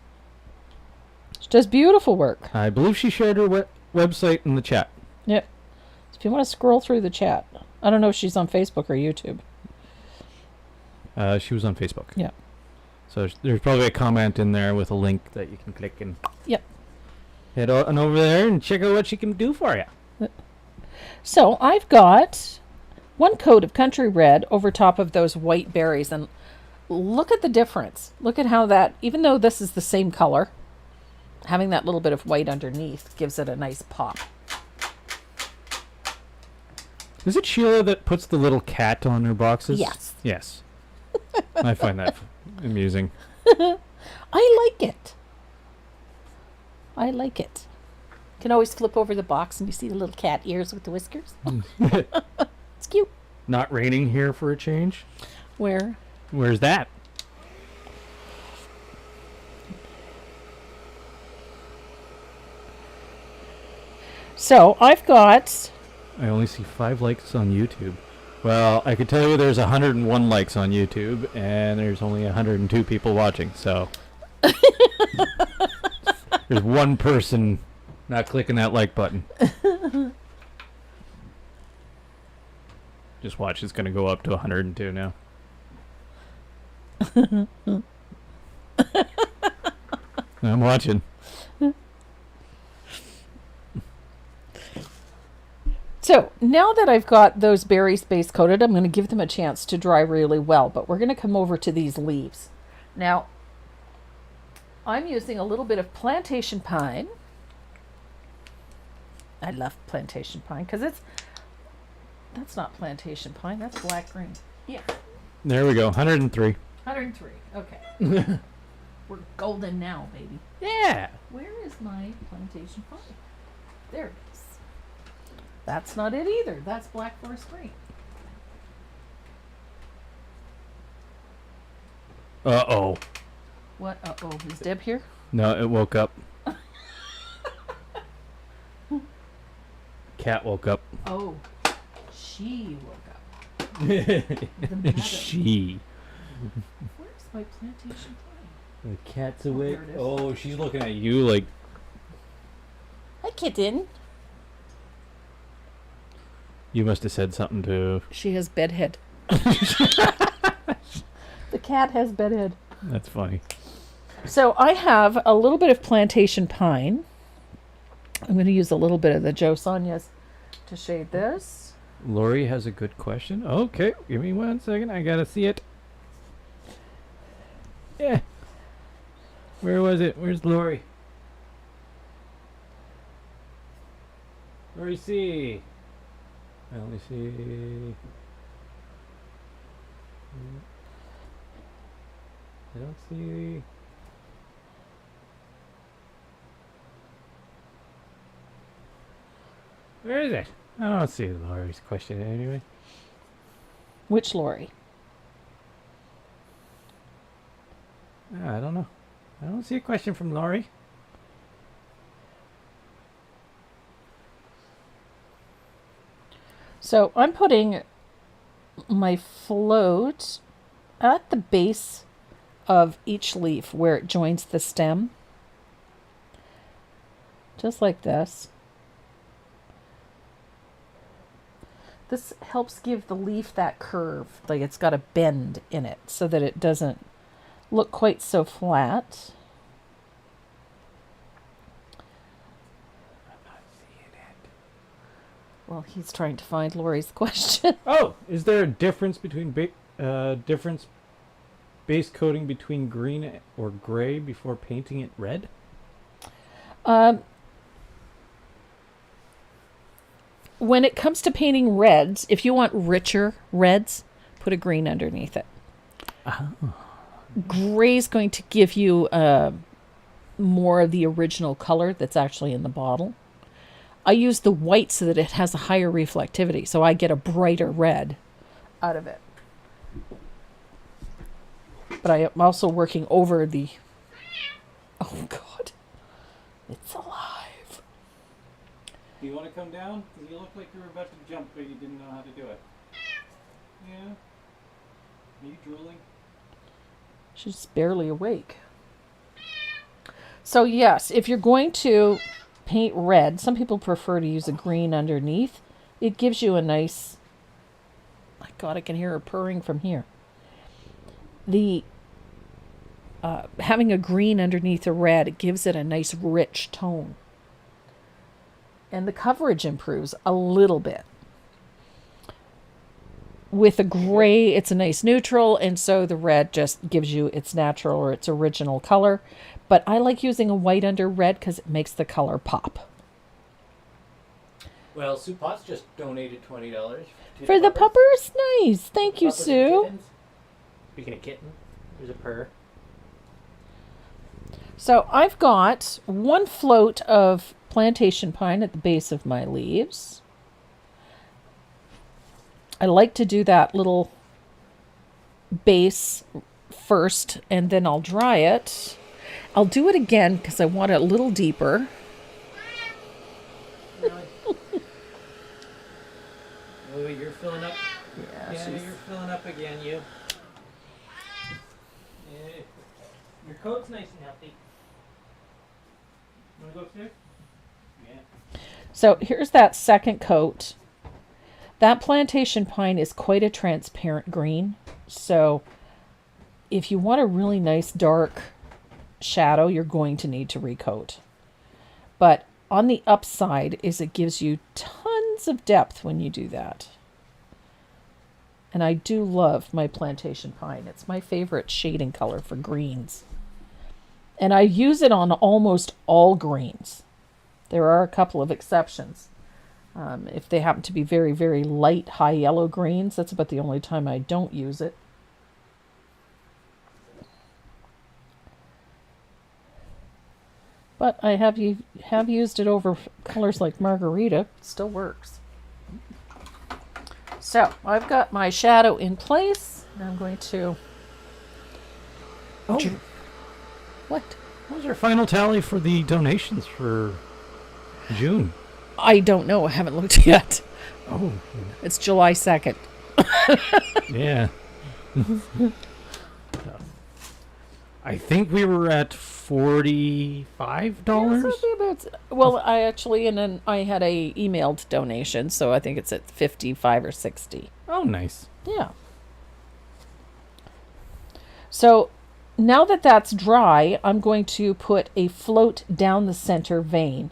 She does beautiful work. I believe she shared her website in the chat. Yep. So if you want to scroll through the chat, I don't know if she's on Facebook or YouTube. She was on Facebook. Yeah. So there's probably a comment in there with a link that you can click and Yep. head on over there and check out what she can do for you. So I've got one coat of country red over top of those white berries, and look at the difference. Look at how that, even though this is the same color, having that little bit of white underneath gives it a nice pop. Is it Sheila that puts the little cat on her boxes? Yes. Yes. I find that amusing. I like it. I like it. Can always flip over the box and you see the little cat ears with the whiskers. It's cute. Not raining here for a change? Where? Where's that? So I've got, I only see 5 likes on YouTube. Well, I could tell you there's 101 likes on YouTube, and there's only 102 people watching, so... There's one person not clicking that like button. Just watch, it's going to go up to 102 now. I'm watching. so now that I've got those berries base coated, I'm going to give them a chance to dry really well, but we're going to come over to these leaves. Now, I'm using a little bit of plantation pine. I love plantation pine because that's not plantation pine, that's black green. Yeah, There we go, 103. 103. Okay. We're golden now, baby. Yeah. Where is my plantation pine? There it is. That's not it either. That's black forest green. Uh-oh. What? Uh-oh. Is Deb here? No, it woke up. Cat woke up. Oh. She woke up. The madam. She. Where's my plantation pine? The cat's Oh, awake. there it is. Oh, she's looking at you like... Hi, kitten. You must have said something to... She has bedhead. The cat has bedhead. That's funny. So I have a little bit of plantation pine. I'm going to use a little bit of the Joe Sonia's to shade this. Lori has a good question. Okay, give me 1 second. I gotta see it. Yeah. Where was it? Where's Lori? Lori C. Let me see. I don't see. Where is it? I don't see Lori's question anyway. Which Lori? Yeah, I don't know. I don't see a question from Laurie. So I'm putting my float at the base of each leaf where it joins the stem. Just like this. This helps give the leaf that curve, like it's got a bend in it so that it doesn't look quite so flat. I'm not seeing it. Well, he's trying to find Lori's question. Oh, is there a difference between base coating between green or gray before painting it red? When it comes to painting reds, if you want richer reds, put a green underneath it. Gray is going to give you more of the original color that's actually in the bottle. I use the white so that it has a higher reflectivity, so I get a brighter red out of it. But I am also working over the... Oh, God. It's alive. Do you want to come down? Because you look like you were about to jump, but you didn't know how to do it. Yeah? Are you drooling? She's barely awake. So yes, if you're going to paint red, some people prefer to use a green underneath. It gives you a nice... My God, I can hear her purring from here. The having a green underneath a red, it gives it a nice rich tone. And the coverage improves a little bit. With a gray, it's a nice neutral, and so the red just gives you its natural or its original color. But I like using a white under red because it makes the color pop. Well, Sue Potts just donated $20 For the puppers? Nice. Thank you, Sue. Speaking of kitten, there's a purr. So I've got one float of plantation pine at the base of my leaves. I like to do that little base first, and then I'll dry it. I'll do it again because I want it a little deeper. Really? Oh, you're filling up. Yeah, You're filling up again, you. Yeah. Your coat's nice and healthy. Want to go upstairs? Yeah. So here's that second coat. That plantation pine is quite a transparent green. So if you want a really nice dark shadow, you're going to need to recoat. But on the upside is it gives you tons of depth when you do that. And I do love my plantation pine. It's my favorite shading color for greens. And I use it on almost all greens. There are a couple of exceptions. If they happen to be very, very light, high yellow greens, that's about the only time I don't use it. But I have used it over colors like margarita. It still works. So I've got my shadow in place. And I'm going to... Oh, What? what was your final tally for the donations for June? I don't know. I haven't looked yet. Oh, It's July 2nd. yeah. I think we were at $45. Well, I actually, and then I had a emailed donation, so I think it's at 55 or 60. Oh, nice. Yeah. So now that that's dry, I'm going to put a float down the center vein.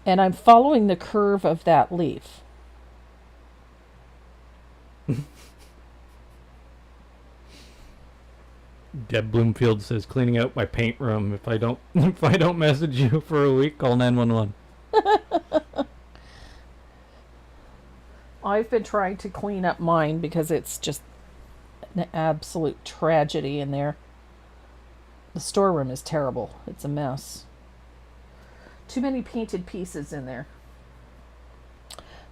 And I'm following the curve of that leaf. Deb Bloomfield says cleaning out my paint room. If I don't message you for a week, call 911. I've been trying to clean up mine because it's just an absolute tragedy in there. The storeroom is terrible. It's a mess. Too many painted pieces in there.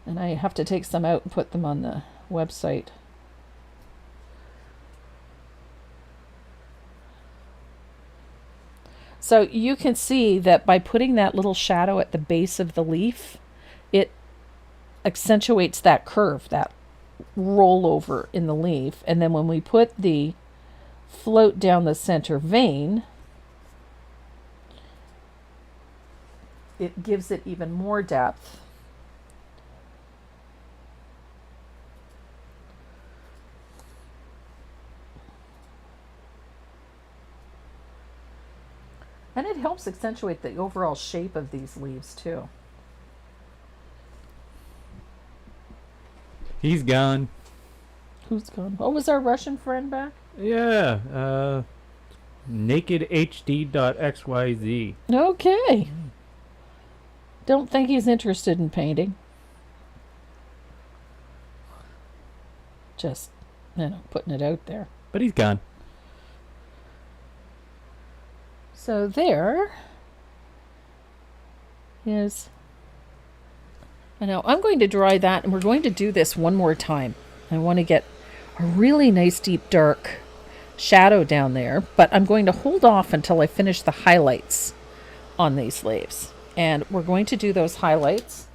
And I have to take some out and put them on the website. So you can see that by putting that little shadow at the base of the leaf, it accentuates that curve, that rollover in the leaf. And then when we put the float down the center vein, it gives it even more depth. And it helps accentuate the overall shape of these leaves too. He's gone. Who's gone? What was our Russian friend back? Yeah. nakedhd.xyz. Okay. Don't think he's interested in painting. Just, putting it out there. But he's gone. So there is. I know. I'm going to dry that, and we're going to do this one more time. I want to get a really nice deep dark shadow down there, but I'm going to hold off until I finish the highlights on these leaves. And we're going to do those highlights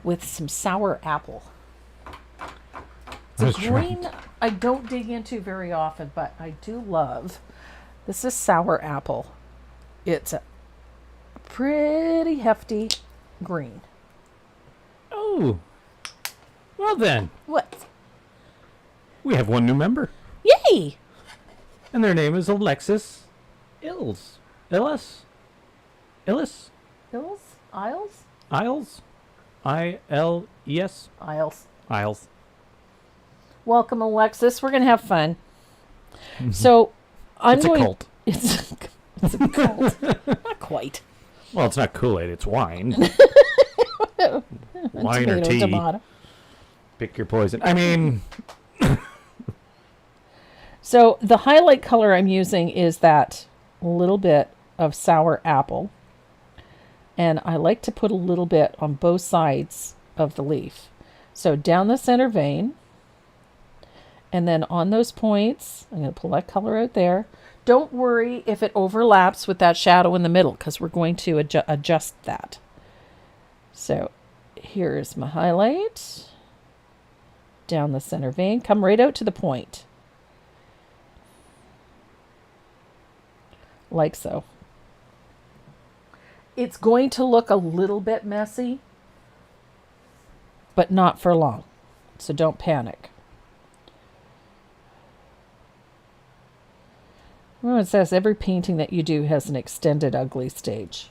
with some sour apple. It's a That's green right. I don't dig into very often, but I do love. This is sour apple. It's a pretty hefty green. Oh. Well then, What? we have one new member. Yay! And their name is Alexis Ills. Illis? Hills? Isles? Isles? I-L-E-S? Isles. Isles. Welcome, Alexis. We're going to have fun. So, I'm It's a going. cult. It's a cult. Not quite. Well, it's not Kool-Aid, it's wine. Wine or Tomato, tea. tomato. Pick your poison. I mean, So, the highlight color I'm using is that little bit of sour apple. And I like to put a little bit on both sides of the leaf. So, down the center vein. And then on those points, I'm going to pull that color out there. Don't worry if it overlaps with that shadow in the middle, because we're going to adjust that. So here's my highlight. Down the center vein. Come right out to the point. Like so. It's going to look a little bit messy, but not for long. So don't panic. Well, it says every painting that you do has an extended ugly stage.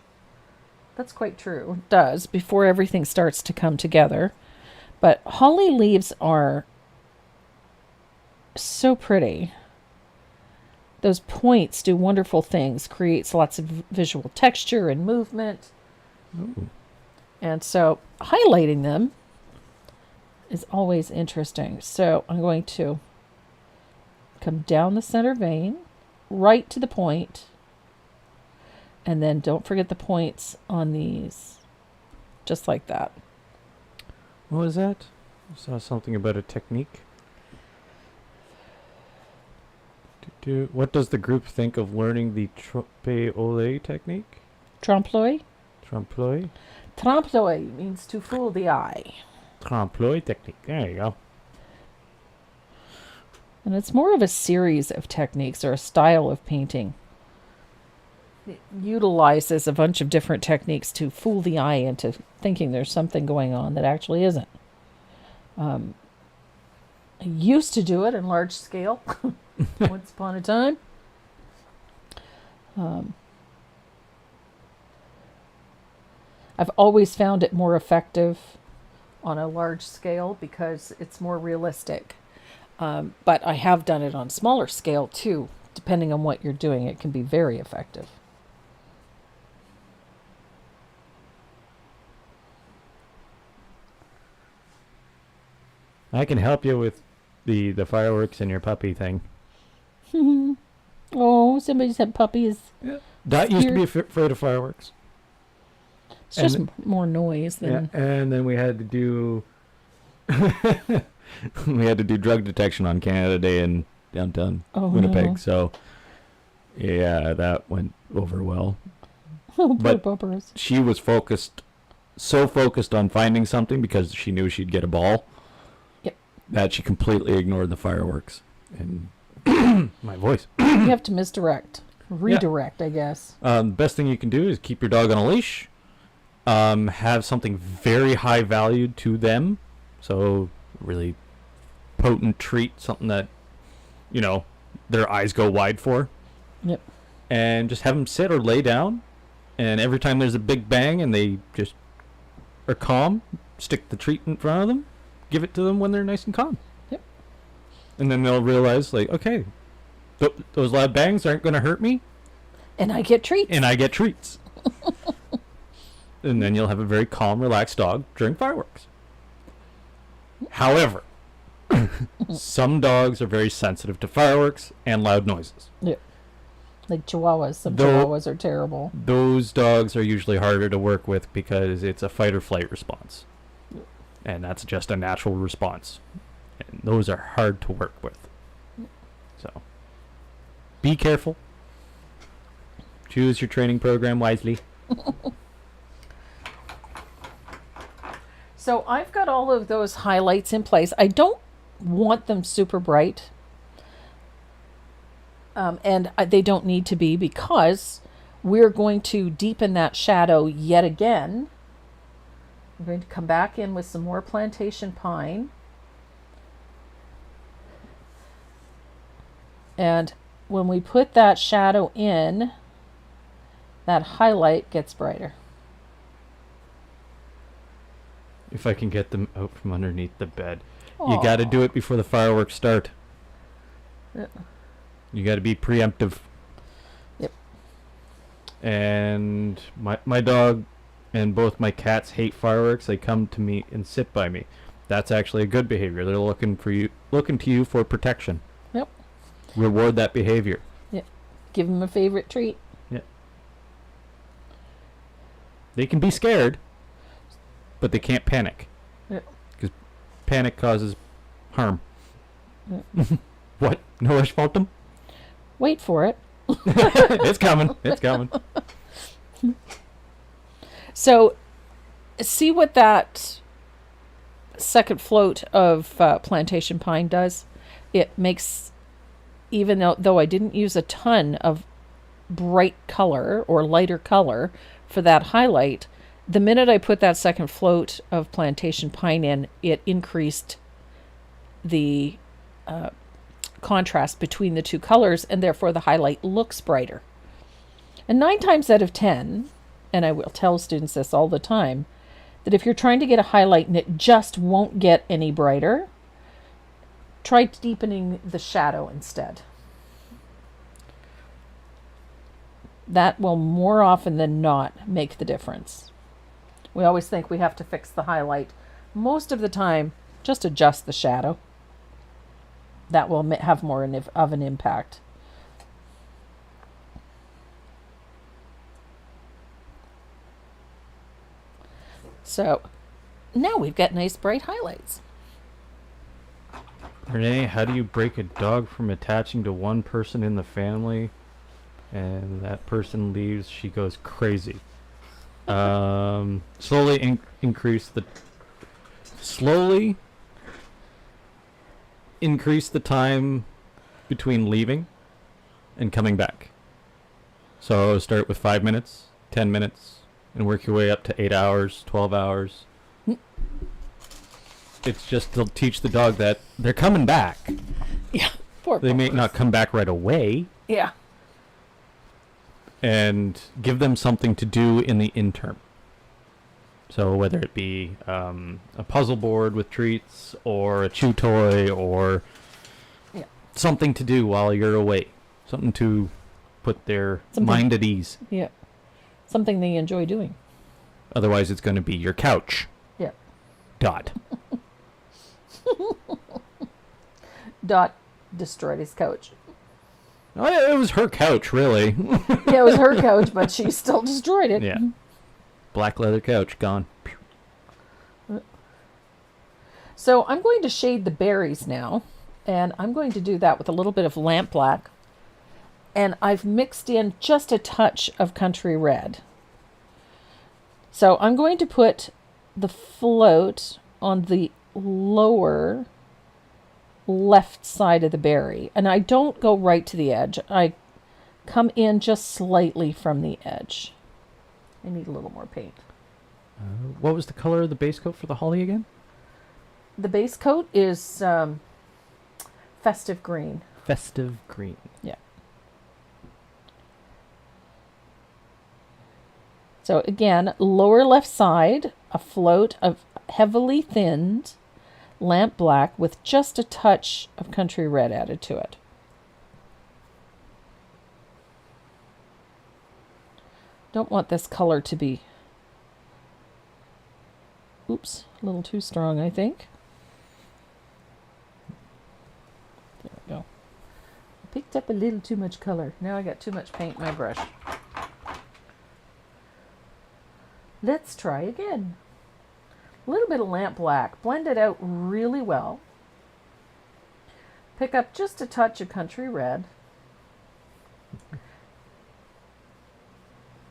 That's quite true. It does, before everything starts to come together. But holly leaves are so pretty. Those points do wonderful things, creates lots of visual texture and movement. ooh. And so highlighting them is always interesting. So I'm going to come down the center vein, right to the point, and then don't forget the points on these, just like that. What was that? I saw something about a technique. What does the group think of learning the trompe-l'oeil technique? Trompe-l'oeil? Trompe-l'oeil? Trompe-l'oeil means to fool the eye. Trompe-l'oeil technique. There you go. And it's more of a series of techniques or a style of painting. It utilizes a bunch of different techniques to fool the eye into thinking there's something going on that actually isn't. I used to do it in large scale once upon a time. I've always found it more effective on a large scale because it's more realistic. But I have done it on smaller scale too. Depending on what you're doing, it can be very effective. I can help you with the fireworks and your puppy thing. Oh, somebody said puppies. Dot used to be afraid of fireworks. It's just more noise than. Yeah, and then we had to do drug detection on Canada Day in downtown Winnipeg. No. So yeah, that went over well. Oh, poor But puppers. she was so focused on finding something because she knew she'd get a ball. Yep. That she completely ignored the fireworks. And my voice. You have to misdirect. Redirect, I guess. Best thing you can do is keep your dog on a leash. Have something very high valued to them. So, really potent treat, something that, their eyes go wide for. Yep. And just have them sit or lay down. And every time there's a big bang and they just are calm, stick the treat in front of them, give it to them when they're nice and calm. Yep. And then they'll realize, like, okay, those loud bangs aren't going to hurt me. And I get treats. And I get treats. And then you'll have a very calm, relaxed dog during fireworks. However, some dogs are very sensitive to fireworks and loud noises. Yeah. Like chihuahuas. Some Though- chihuahuas are terrible. Those dogs are usually harder to work with because it's a fight or flight response. And that's just a natural response. And those are hard to work with. So, be careful. Choose your training program wisely. So I've got all of those highlights in place. I don't want them super bright. They don't need to be because we're going to deepen that shadow yet again. I'm going to come back in with some more plantation pine. And when we put that shadow in, that highlight gets brighter. If I can get them out from underneath the bed. You got to do it before the fireworks start. Yeah. You got to be preemptive. Yep. And my dog and both my cats hate fireworks. They come to me and sit by me. That's actually a good behavior. They're looking to you for protection. Yep. Reward that behavior. Yep. Give them a favorite treat. Yep. They can be scared, but they can't panic. Yep. Because panic causes harm. Yep. What? No rush faultum? Wait for it. It's coming. It's coming. So, see what that second float of plantation pine does? It makes, even though I didn't use a ton of bright color or lighter color for that highlight, the minute I put that second float of plantation pine in, it increased the contrast between the two colors, and therefore the highlight looks brighter. And 9 times out of 10, and I will tell students this all the time, that if you're trying to get a highlight and it just won't get any brighter, try deepening the shadow instead. That will more often than not make the difference. We always think we have to fix the highlight. Most of the time, just adjust the shadow. That will have more of an impact. So now we've got nice bright highlights. Renee, how do you break a dog from attaching to one person in the family and that person leaves, she goes crazy? Slowly increase the time between leaving and coming back. So start with 5 minutes, 10 minutes, and work your way up to 8 hours, 12 hours. It's just to teach the dog that they're coming back. Yeah, poor They may puppers. not come back right away, Yeah, and give them something to do in the interim. So whether it be a puzzle board with treats or a chew toy or something to do while you're away. Something to put their mind at ease. yeah. Something they enjoy doing. Otherwise it's going to be your couch. Yeah. Dot. Dot destroyed his couch. Oh, it was her couch, really. Yeah, it was her couch, but she still destroyed it. Yeah. Black leather couch, gone. So I'm going to shade the berries now, and I'm going to do that with a little bit of lamp black. And I've mixed in just a touch of country red. So I'm going to put the float on the lower left side of the berry. And I don't go right to the edge. I come in just slightly from the edge. I need a little more paint. What was the color of the base coat for the holly again? The base coat is festive green. Festive green. Yeah. So again, lower left side, a float of heavily thinned lamp black with just a touch of country red added to it. Don't want this color to be, oops, a little too strong, I think. There we go. Picked up a little too much color. Now I got too much paint in my brush. Let's try again. A little bit of lamp black. Blend it out really well. Pick up just a touch of country red.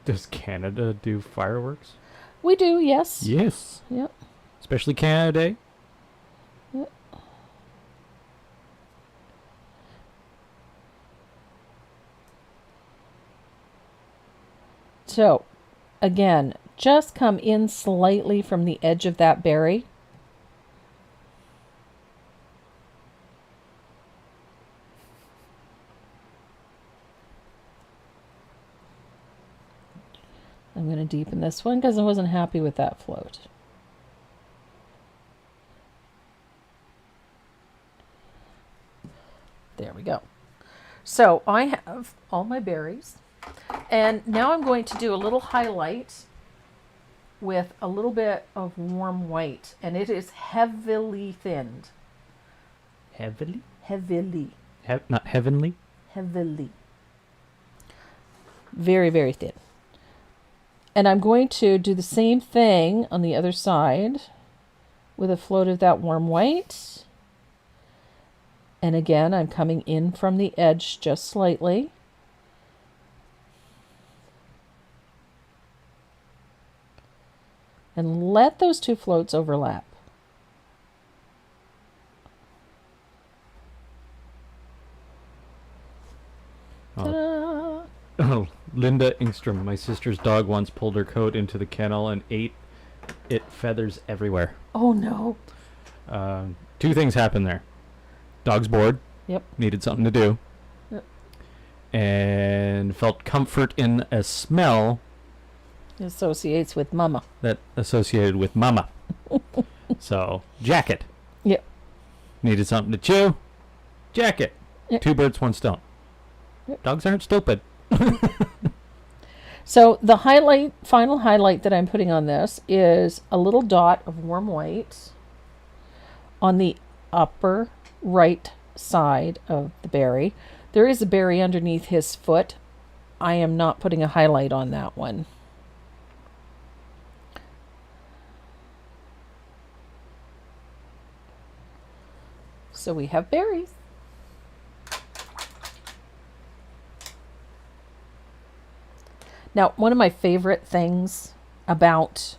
Does Canada do fireworks? We do, yes. Yes. Yep. Especially Canada Day. Yep. So, again, just come in slightly from the edge of that berry. I'm going to deepen this one because I wasn't happy with that float. There we go. So I have all my berries. And now I'm going to do a little highlight with a little bit of warm white. And it is heavily thinned. Heavily? Heavily. Not heavenly? Heavily. Very, very thin. And I'm going to do the same thing on the other side with a float of that warm white. And again, I'm coming in from the edge just slightly. And let those two floats overlap. Ta-da! Oh, Linda Ingstrom, my sister's dog, once pulled her coat into the kennel and ate it feathers everywhere. Oh no. Two things happened there. Dog's bored. Yep. Needed something to do. Yep. And felt comfort in a smell It associates with mama. that associated with mama. So, jacket. Yep. Needed something to chew. Jacket. Yep. Two birds, one stone. Yep. Dogs aren't stupid. So the final highlight that I'm putting on this is a little dot of warm white on the upper right side of the berry. There is a berry underneath his foot. I am not putting a highlight on that one. So we have berries. Now, one of my favorite things about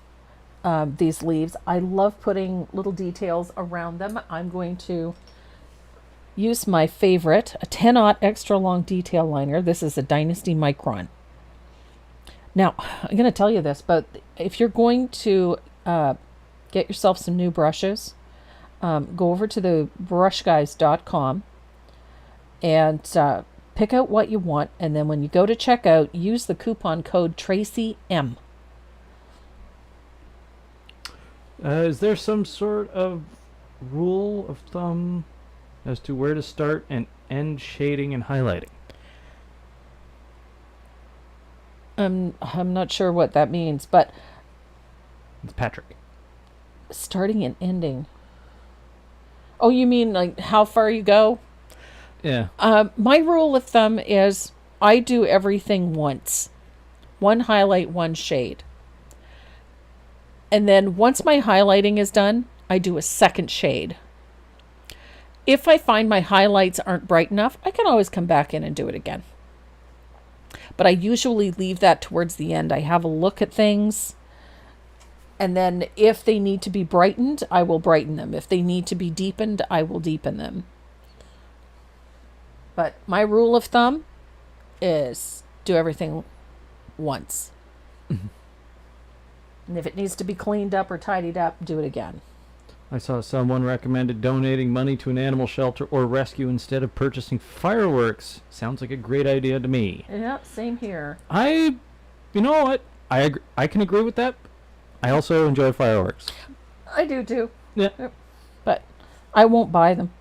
these leaves, I love putting little details around them. I'm going to use my favorite, a 10-aught extra long detail liner. This is a Dynasty Micron. Now, I'm going to tell you this, but if you're going to get yourself some new brushes, go over to the brushguys.com and pick out what you want, and then when you go to checkout, use the coupon code Tracy M. Is there some sort of rule of thumb as to where to start and end shading and highlighting? I'm not sure what that means, but It's Patrick. starting and ending. Oh, you mean like how far you go? Yeah. My rule of thumb is I do everything once. One highlight, one shade. And then once my highlighting is done, I do a second shade. If I find my highlights aren't bright enough, I can always come back in and do it again. But I usually leave that towards the end. I have a look at things And then if they need to be brightened, I will brighten them. If they need to be deepened, I will deepen them. But my rule of thumb is do everything once. Mm-hmm. And if it needs to be cleaned up or tidied up, do it again. I saw someone recommended donating money to an animal shelter or rescue instead of purchasing fireworks. Sounds like a great idea to me. Yeah, same here. You know what? I can agree with that. I also enjoy fireworks. I do too. Yeah. But I won't buy them.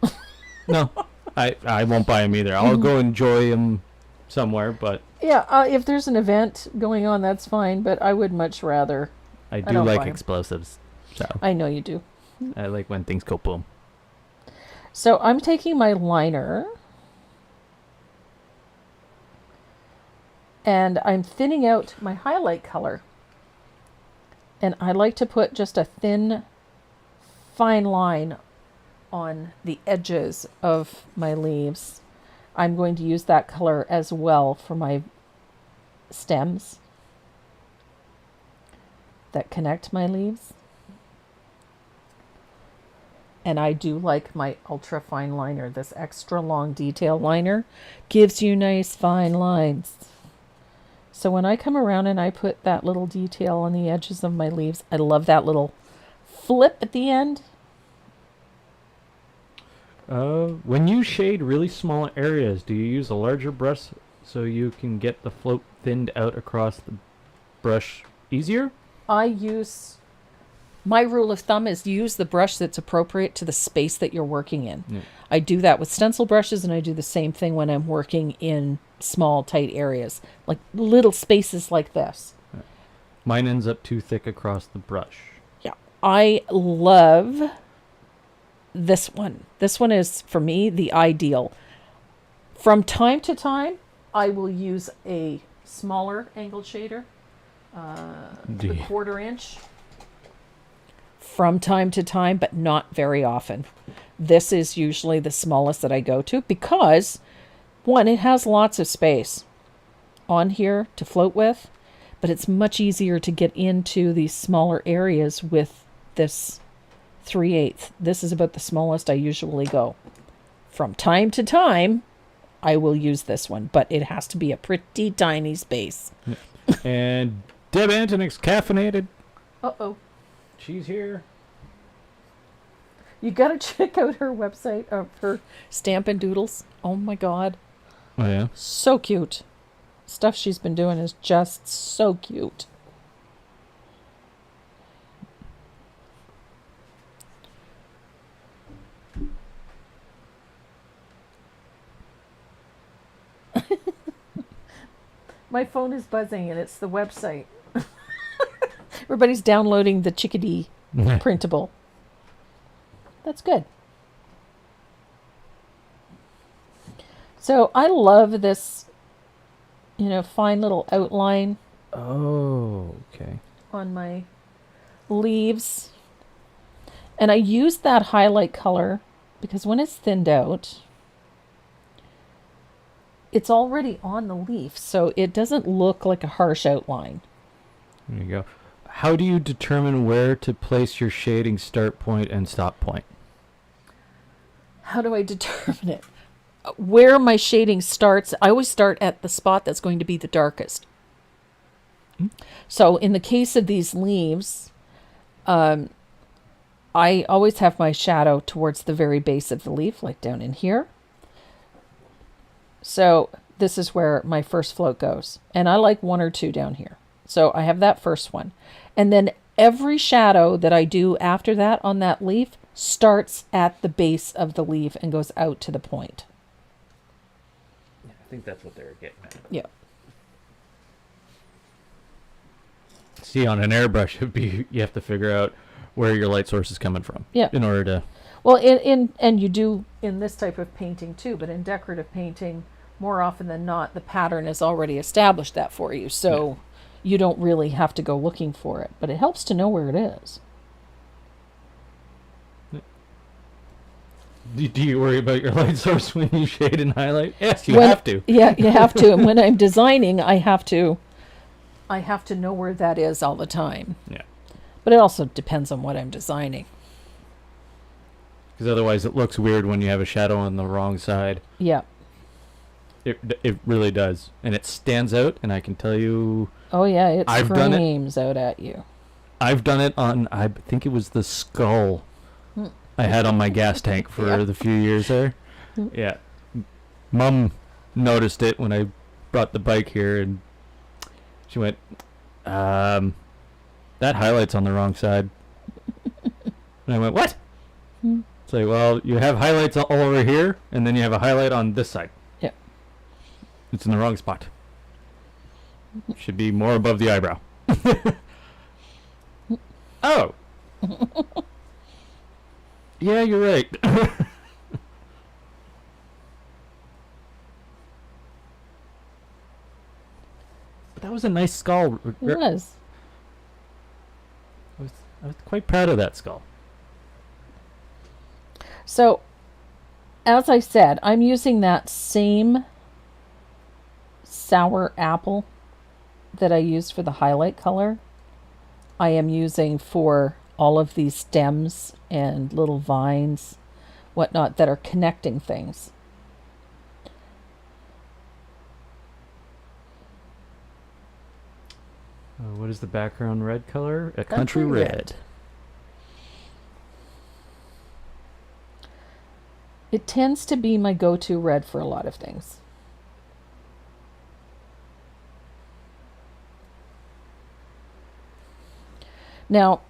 No, I won't buy them either. I'll go enjoy them somewhere, but Yeah, if there's an event going on, that's fine. But I would much rather. I do don't like buy 'em. explosives. So I know you do. I like when things go boom. So I'm taking my liner and I'm thinning out my highlight color. And I like to put just a thin, fine line on the edges of my leaves. I'm going to use that color as well for my stems that connect my leaves. And I do like my ultra fine liner. This extra long detail liner gives you nice fine lines. So when I come around and I put that little detail on the edges of my leaves, I love that little flip at the end. When you shade really small areas, do you use a larger brush so you can get the float thinned out across the brush easier? My rule of thumb is use the brush that's appropriate to the space that you're working in. Yeah. I do that with stencil brushes, and I do the same thing when I'm working in small, tight areas, like little spaces like this. Mine ends up too thick across the brush. Yeah, I love this one. This one is, for me, the ideal. From time to time, I will use a smaller angled shader, the 1/4 inch. From time to time, but not very often. This is usually the smallest that I go to because, one, it has lots of space on here to float with, but it's much easier to get into these smaller areas with this 3/8. This is about the smallest I usually go. From time to time, I will use this one, but it has to be a pretty tiny space. And Deb Antonix caffeinated. Uh-oh. She's here. You gotta check out her website of her Stampin' Doodles. Oh my god. Oh, yeah? So cute. Stuff she's been doing is just so cute. My phone is buzzing and it's the website. Everybody's downloading the chickadee printable. That's good. So I love this, fine little outline Oh, okay. on my leaves. And I use that highlight color because when it's thinned out, it's already on the leaf, so it doesn't look like a harsh outline. There you go. How do you determine where to place your shading start point and stop point? How do I determine it? Where my shading starts, I always start at the spot that's going to be the darkest. So in the case of these leaves, I always have my shadow towards the very base of the leaf, like down in here. So this is where my first float goes. And I like 1 or 2 down here. So I have that first one. And then every shadow that I do after that on that leaf starts at the base of the leaf and goes out to the point. Yeah, I think that's what they were getting at. Yeah. See, on an airbrush, you have to figure out where your light source is coming from. Yeah. In order to... Well, and you do in this type of painting too, but in decorative painting, more often than not, the pattern has already established that for you. So you don't really have to go looking for it, but it helps to know where it is. Do you worry about your light source when you shade and highlight? Yes, you When- have to. Yeah, you have to. And when I'm designing, I have to know where that is all the time. Yeah. But it also depends on what I'm designing. Because otherwise it looks weird when you have a shadow on the wrong side. Yeah. It really does. And it stands out, and I can tell you... Oh, yeah, it I've done it. screams out at you. I've done it on, I think it was the skull I had on my gas tank for Yeah. the few years there. Yeah. Mum noticed it when I brought the bike here, and she went, that highlight's on the wrong side. And I went, what? It's like, well, you have highlights all over here, and then you have a highlight on this side. Yeah. It's in the wrong spot. Should be more above the eyebrow. Oh. Yeah, you're right. That was a nice skull. It was. I was quite proud of that skull. So, as I said, I'm using that same sour apple that I used for the highlight color. I am using for all of these stems and little vines, whatnot, that are connecting things. What is the background red color? A Country country red. red. It tends to be my go-to red for a lot of things. Now,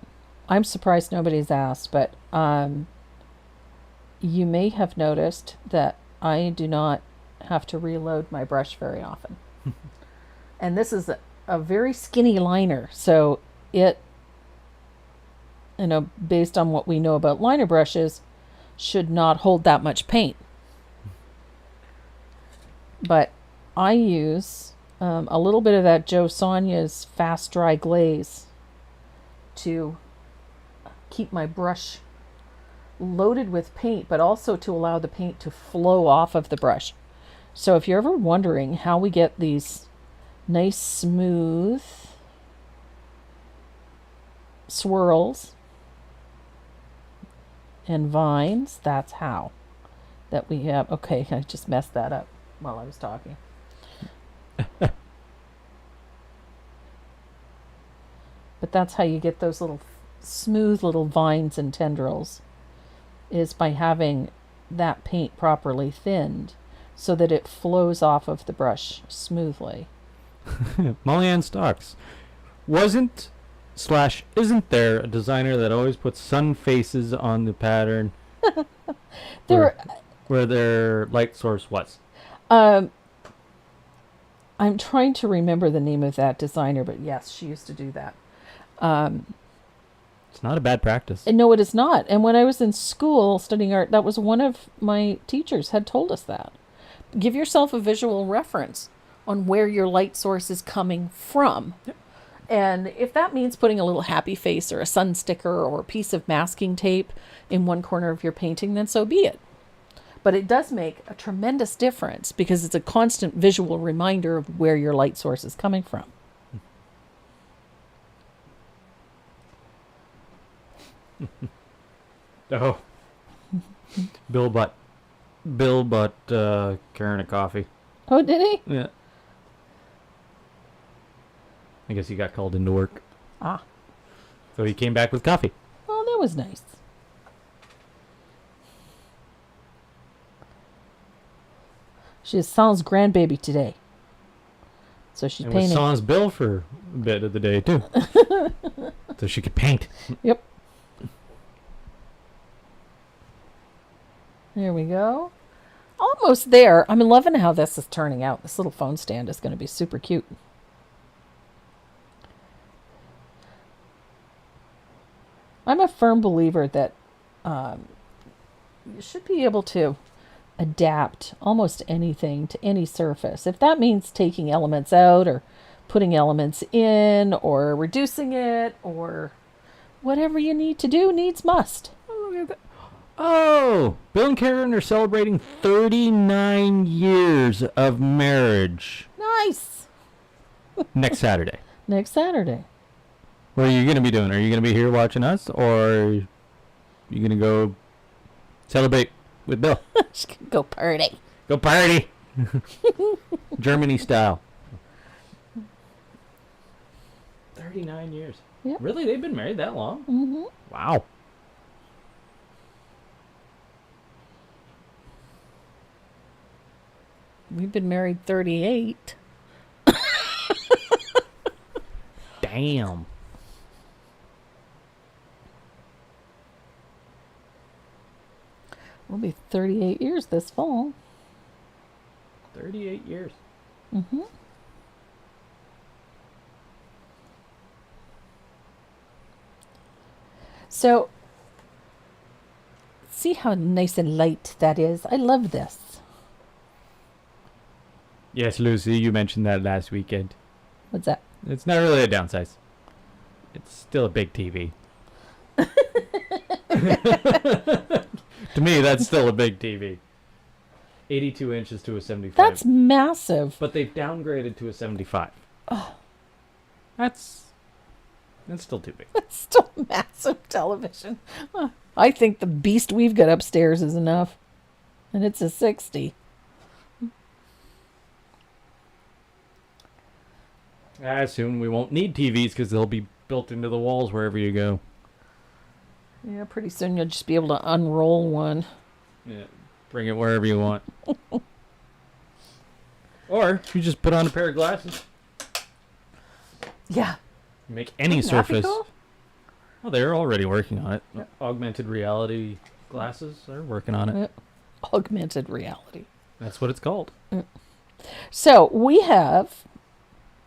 I'm surprised nobody's asked, but you may have noticed that I do not have to reload my brush very often. And this is a very skinny liner, so it, based on what we know about liner brushes, should not hold that much paint. But I use a little bit of that Joe Sonia's Fast Dry Glaze to keep my brush loaded with paint, but also to allow the paint to flow off of the brush. So if you're ever wondering how we get these nice smooth swirls and vines, that's how. That we have. Okay, I just messed that up while I was talking. But that's how you get those little smooth little vines and tendrils, is by having that paint properly thinned so that it flows off of the brush smoothly. Molly Ann Stocks. Wasn't / isn't there a designer that always puts sun faces on the pattern where their light source was? I'm trying to remember the name of that designer, but yes, she used to do that. It's not a bad practice. And no, it is not. And when I was in school studying art, that was one of my teachers had told us that. Give yourself a visual reference on where your light source is coming from. Yep. And if that means putting a little happy face or a sun sticker or a piece of masking tape in one corner of your painting, then so be it. But it does make a tremendous difference because it's a constant visual reminder of where your light source is coming from. Oh. Bill bought Karen a coffee. Oh, did he? Yeah. I guess he got called into work. Ah. So he came back with coffee. Oh, that was nice. She's Sans grandbaby today. So she's And painting. was Sans Bill for a bit of the day, too. So she could paint. Yep. There we go. Almost there. I'm loving how this is turning out. This little phone stand is going to be super cute. I'm a firm believer that you should be able to adapt almost anything to any surface. If that means taking elements out or putting elements in or reducing it or whatever you need to do, needs must. Oh, look at that. Oh, Bill and Karen are celebrating 39 years of marriage Nice. next Saturday. Next Saturday. What are you going to be doing? Are you going to be here watching us, or are you going to go celebrate with Bill? Just gonna go party. Go party! Germany style. 39 years. Yep. Really? They've been married that long? Mm-hmm. Wow. We've been married 38. Damn. We'll be 38 years this fall. 38 years. Mm-hmm. So, see how nice and light that is? I love this. Yes, Lucy, you mentioned that last weekend. What's that? It's not really a downsize. It's still a big TV. To me, that's still a big TV. 82 inches to a 75. That's massive. But they've downgraded to a 75. Oh. That's still too big. It's still massive television. I think the beast we've got upstairs is enough. And it's a 60. I assume we won't need TVs because they'll be built into the walls wherever you go. Yeah, pretty soon you'll just be able to unroll one. Yeah, bring it wherever you want. Or you just put on a pair of glasses. Yeah. Make any Wouldn't that be surface. cool? Well, they're already working on it. Yep. Augmented reality glasses, they're working on it. Augmented reality. That's what it's called. So we have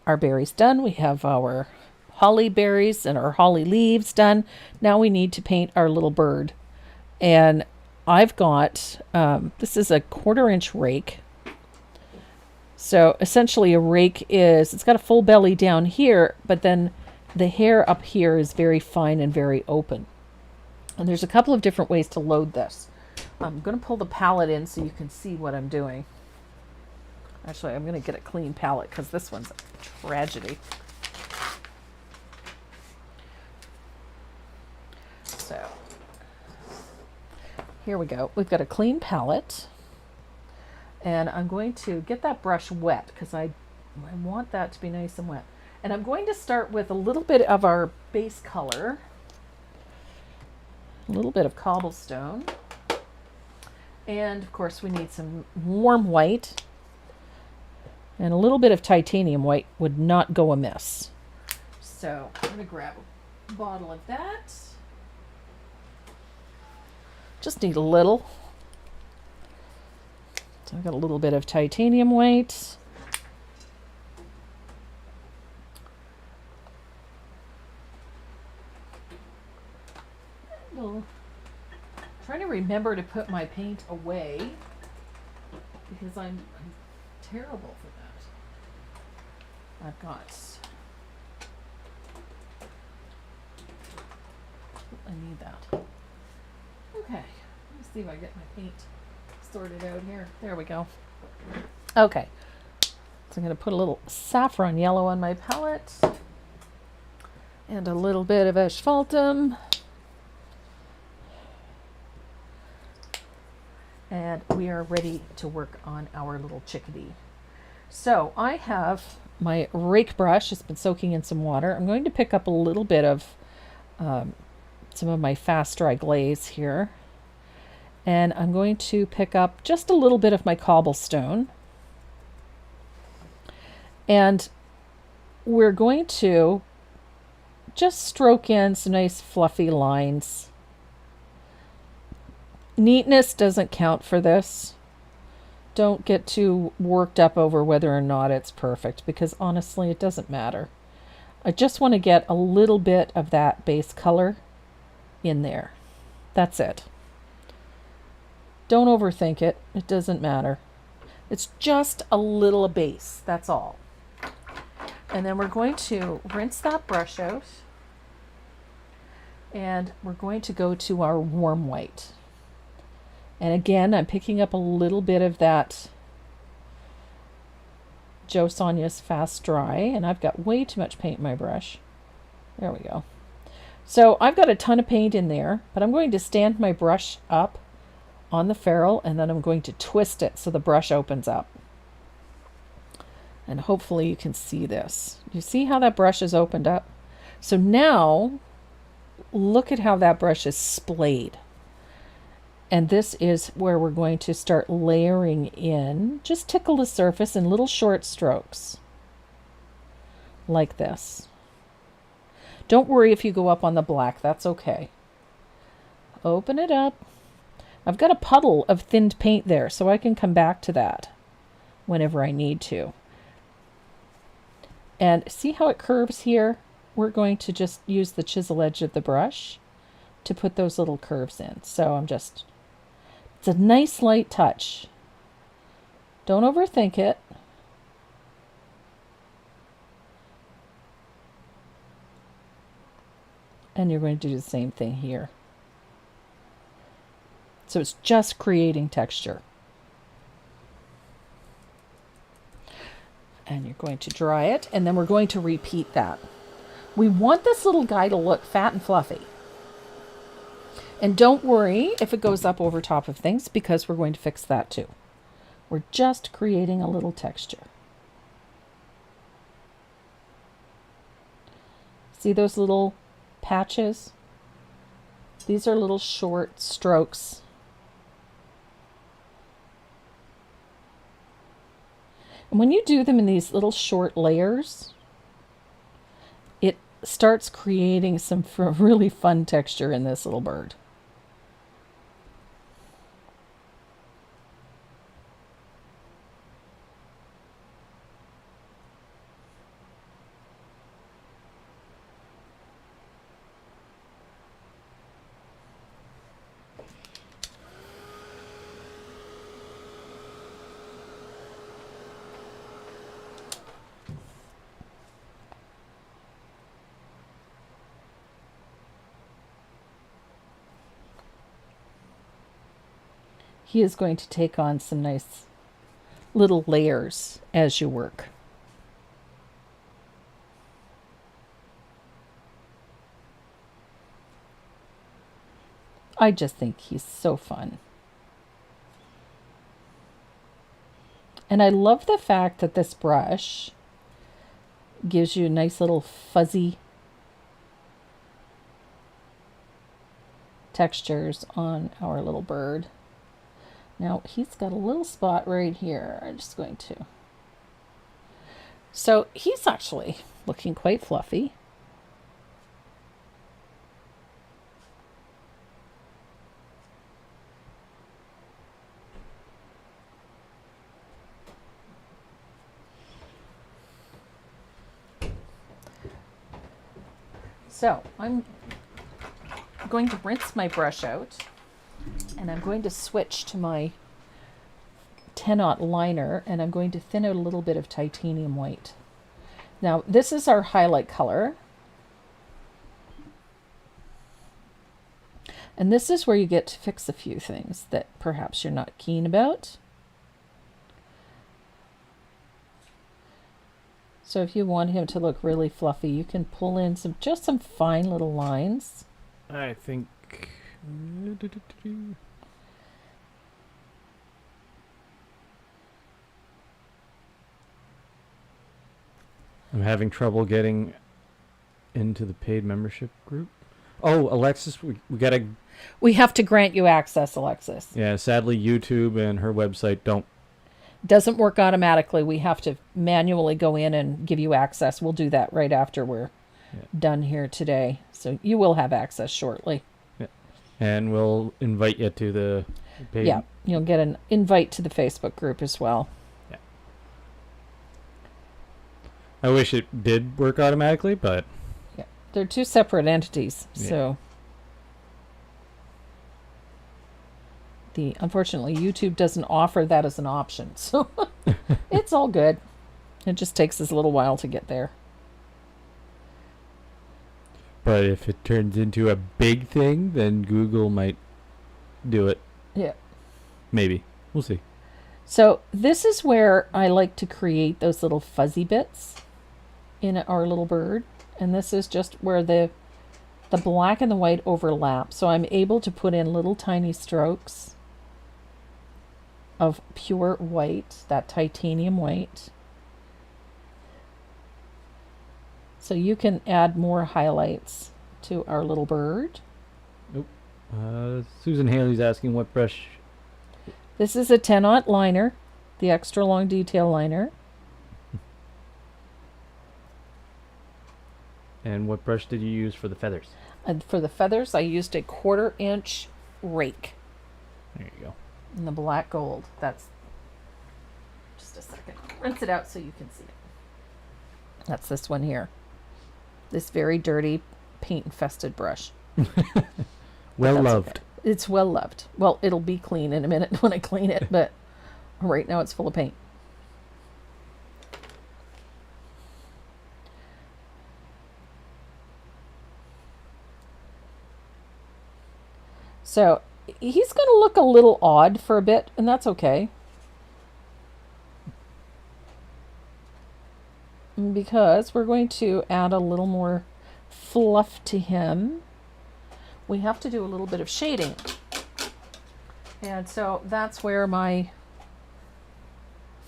our berries done. We have our holly berries and our holly leaves done. Now we need to paint our little bird. And I've got, this is a 1/4-inch rake. So essentially a rake is, it's got a full belly down here, but then the hair up here is very fine and very open. And there's a couple of different ways to load this. I'm going to pull the palette in so you can see what I'm doing. Actually, I'm going to get a clean palette because this one's a tragedy. So, here we go. We've got a clean palette. And I'm going to get that brush wet because I want that to be nice and wet. And I'm going to start with a little bit of our base color. A little bit of cobblestone. And, of course, we need some warm white. And a little bit of titanium white would not go amiss. So I'm going to grab a bottle of that. Just need a little. So I've got a little bit of titanium white. I'm trying to remember to put my paint away because I'm terrible for that. I've got, I need that. Okay, let's see if I get my paint sorted out here. There we go. Okay, so I'm going to put a little saffron yellow on my palette and a little bit of asphaltum. And we are ready to work on our little chickadee. So I have my rake brush. It's been soaking in some water. I'm going to pick up a little bit of some of my fast dry glaze here. And I'm going to pick up just a little bit of my cobblestone. And we're going to just stroke in some nice fluffy lines. Neatness doesn't count for this. Don't get too worked up over whether or not it's perfect because honestly it doesn't matter. I just want to get a little bit of that base color in there. That's it. Don't overthink it. It doesn't matter. It's just a little base. That's all. And then we're going to rinse that brush out. And we're going to go to our warm white. And again, I'm picking up a little bit of that Joe Sonia's Fast Dry, and I've got way too much paint in my brush. There we go. So I've got a ton of paint in there, but I'm going to stand my brush up on the ferrule, and then I'm going to twist it so the brush opens up. And hopefully you can see this. You see how that brush is opened up? So now, look at how that brush is splayed. And this is where we're going to start layering in. Just tickle the surface in little short strokes. Like this. Don't worry if you go up on the black, that's okay. Open it up. I've got a puddle of thinned paint there, so I can come back to that whenever I need to. And see how it curves here? We're going to just use the chisel edge of the brush to put those little curves in. So it's a nice light touch. Don't overthink it. And you're going to do the same thing here. So it's just creating texture. And you're going to dry it, and then we're going to repeat that. We want this little guy to look fat and fluffy. And don't worry if it goes up over top of things, because we're going to fix that too. We're just creating a little texture. See those little patches? These are little short strokes. And when you do them in these little short layers, it starts creating some really fun texture in this little bird. He is going to take on some nice little layers as you work. I just think he's so fun. And I love the fact that this brush gives you nice little fuzzy textures on our little bird. Now he's got a little spot right here. I'm just going to. So he's actually looking quite fluffy. So I'm going to rinse my brush out. And I'm going to switch to my 10-aught liner, and I'm going to thin out a little bit of titanium white. Now, this is our highlight color. And this is where you get to fix a few things that perhaps you're not keen about. So if you want him to look really fluffy, you can pull in just some fine little lines. I think... I'm having trouble getting into the paid membership group. Oh, Alexis, we gotta... We have to grant you access, Alexis. Yeah, sadly, YouTube and her website don't... Doesn't work automatically. We have to manually go in and give you access. We'll do that right after we're done here today. So you will have access shortly. Yeah. And we'll invite you to the paid... Yeah, you'll get an invite to the Facebook group as well. I wish it did work automatically, but... Yeah, they're two separate entities, so... Unfortunately, YouTube doesn't offer that as an option, so it's all good. It just takes us a little while to get there. But if it turns into a big thing, then Google might do it. Yeah. Maybe. We'll see. So this is where I like to create those little fuzzy bits in our little bird. And this is just where the black and the white overlap. So I'm able to put in little tiny strokes of pure white, that titanium white. So you can add more highlights to our little bird. Susan Haley's asking what brush. This is a 10-aught liner, the extra long detail liner. And what brush did you use for the feathers? And for the feathers, I used a 1/4-inch rake There you go. in the black gold. That's just a second. Rinse it out so you can see it. That's this one here. This very dirty, paint-infested brush. Well That's loved. okay. It's well loved. Well, it'll be clean in a minute when I clean it, but right now it's full of paint. So he's going to look a little odd for a bit, and that's okay. Because we're going to add a little more fluff to him. We have to do a little bit of shading. And so that's where my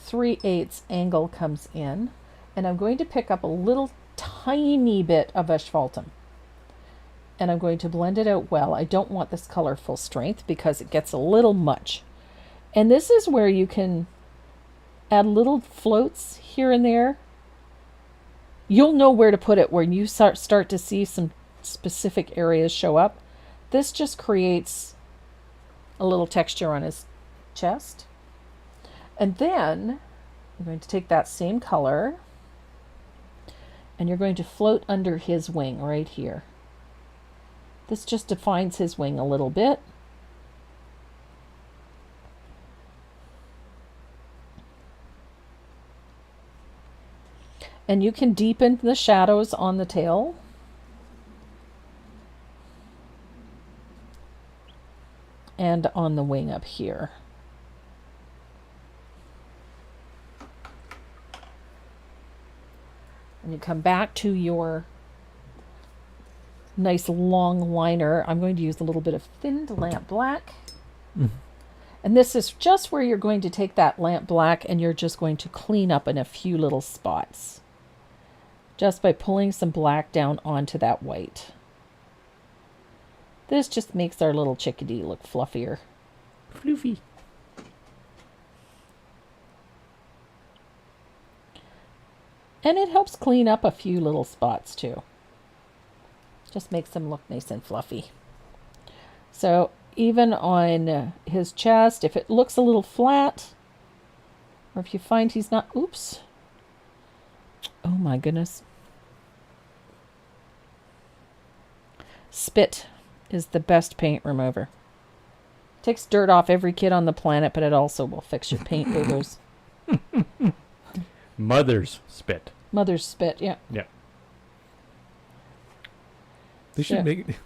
3/8 angle comes in. And I'm going to pick up a little tiny bit of asphaltum. And I'm going to blend it out well. I don't want this color full strength because it gets a little much. And this is where you can add little floats here and there. You'll know where to put it when you start to see some specific areas show up. This just creates a little texture on his chest. And then I'm going to take that same color and you're going to float under his wing right here. This just defines his wing a little bit. And you can deepen the shadows on the tail. And on the wing up here. And you come back to your nice long liner. I'm going to use a little bit of thinned lamp black. And this is just where you're going to take that lamp black and you're just going to clean up in a few little spots. Just by pulling some black down onto that white. This just makes our little chickadee look fluffier. Floofy. And it helps clean up a few little spots too. Just makes them look nice and fluffy. So even on his chest, if it looks a little flat, or if you find he's not, oops. Oh my goodness. Spit is the best paint remover. Takes dirt off every kid on the planet, but it also will fix your paint boo-boos. Mother's spit. Mother's spit, yeah. Yeah. They should make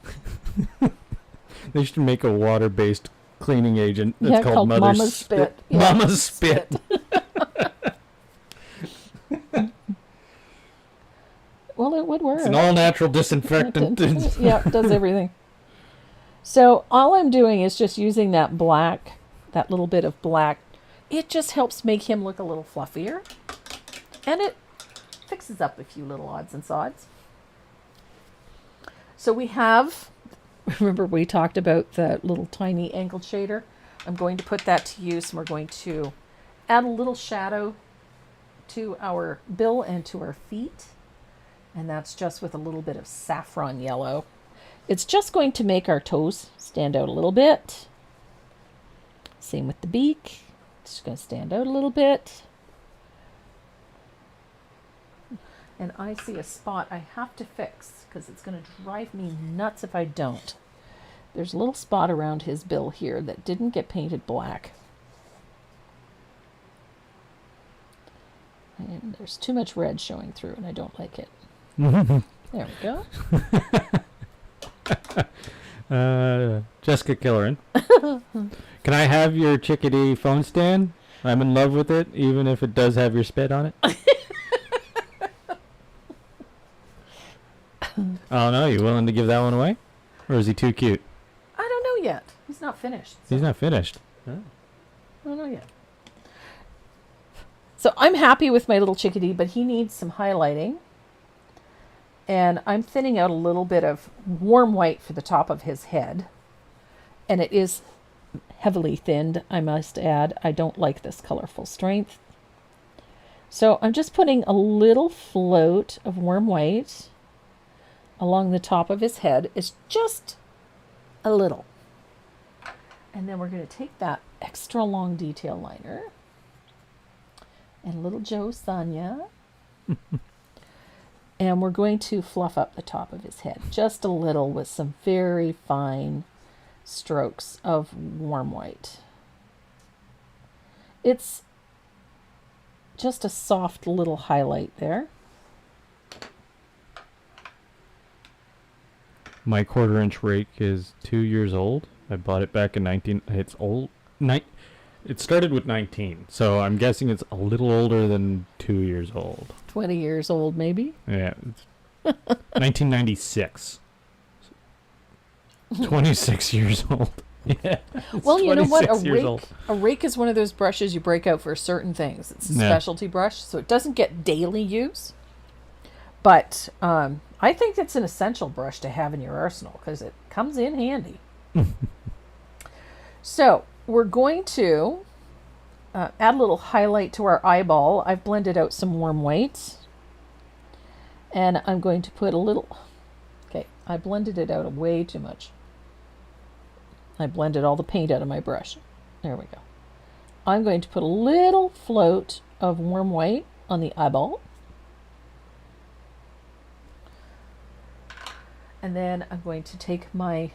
they should make a water-based cleaning agent that's called Mother's Spit. Yeah. Mama's Spit. Well, it would work. It's an all-natural disinfectant. Yeah, it does everything. So all I'm doing is just using that black, that little bit of black. It just helps make him look a little fluffier. And it fixes up a few little odds and sods. So we have, remember we talked about the little tiny angled shader. I'm going to put that to use and we're going to add a little shadow to our bill and to our feet. And that's just with a little bit of saffron yellow. It's just going to make our toes stand out a little bit. Same with the beak. It's just going to stand out a little bit. And I see a spot I have to fix because it's going to drive me nuts if I don't. There's a little spot around his bill here that didn't get painted black. And there's too much red showing through and I don't like it. There we go. Jessica Killeran. Can I have your chickadee phone stand? I'm in love with it, even if it does have your spit on it. Oh no, you willing to give that one away? Or is he too cute? I don't know yet. He's not finished. So He's not finished. I don't know yet. So I'm happy with my little chickadee, but he needs some highlighting. And I'm thinning out a little bit of warm white for the top of his head. And it is heavily thinned, I must add. I don't like this colorful strength. So I'm just putting a little float of warm white along the top of his head. It's just a little. And then we're going to take that extra long detail liner and little Joe Sonia. And we're going to fluff up the top of his head just a little with some very fine strokes of warm white. It's just a soft little highlight there. My 1/4-inch rake is 2 years old. I bought it back in 19. It's old. It started with 19, so I'm guessing it's a little older than 2 years old. 20 years old, maybe. Yeah, it's 1996. 26 years old. Yeah. Well, you know what? 26 years old. A rake is one of those brushes you break out for certain things. It's a Yeah. specialty brush, so it doesn't get daily use. But I think it's an essential brush to have in your arsenal because it comes in handy. So we're going to add a little highlight to our eyeball. I've blended out some warm white. And I'm going to put a little... Okay, I blended it out way too much. I blended all the paint out of my brush. There we go. I'm going to put a little float of warm white on the eyeball. And then I'm going to take my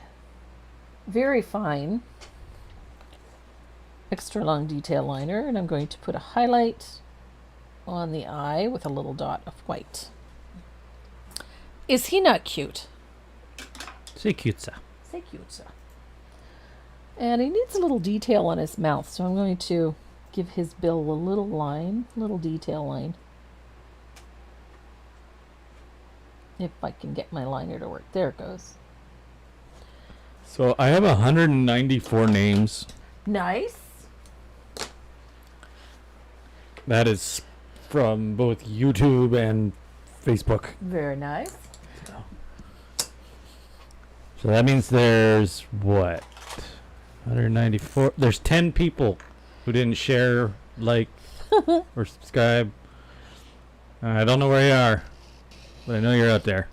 very fine extra long detail liner and I'm going to put a highlight on the eye with a little dot of white. Is he not cute? Say cute, sir. Say cute, sir. And he needs a little detail on his mouth, so I'm going to give his bill a little line, little detail line. If I can get my liner to work. There it goes. So I have 194 names. Nice. That is from both YouTube and Facebook. Very nice. So that means there's what? 194. There's 10 people who didn't share, like, or subscribe. I don't know where you are, but I know you're out there.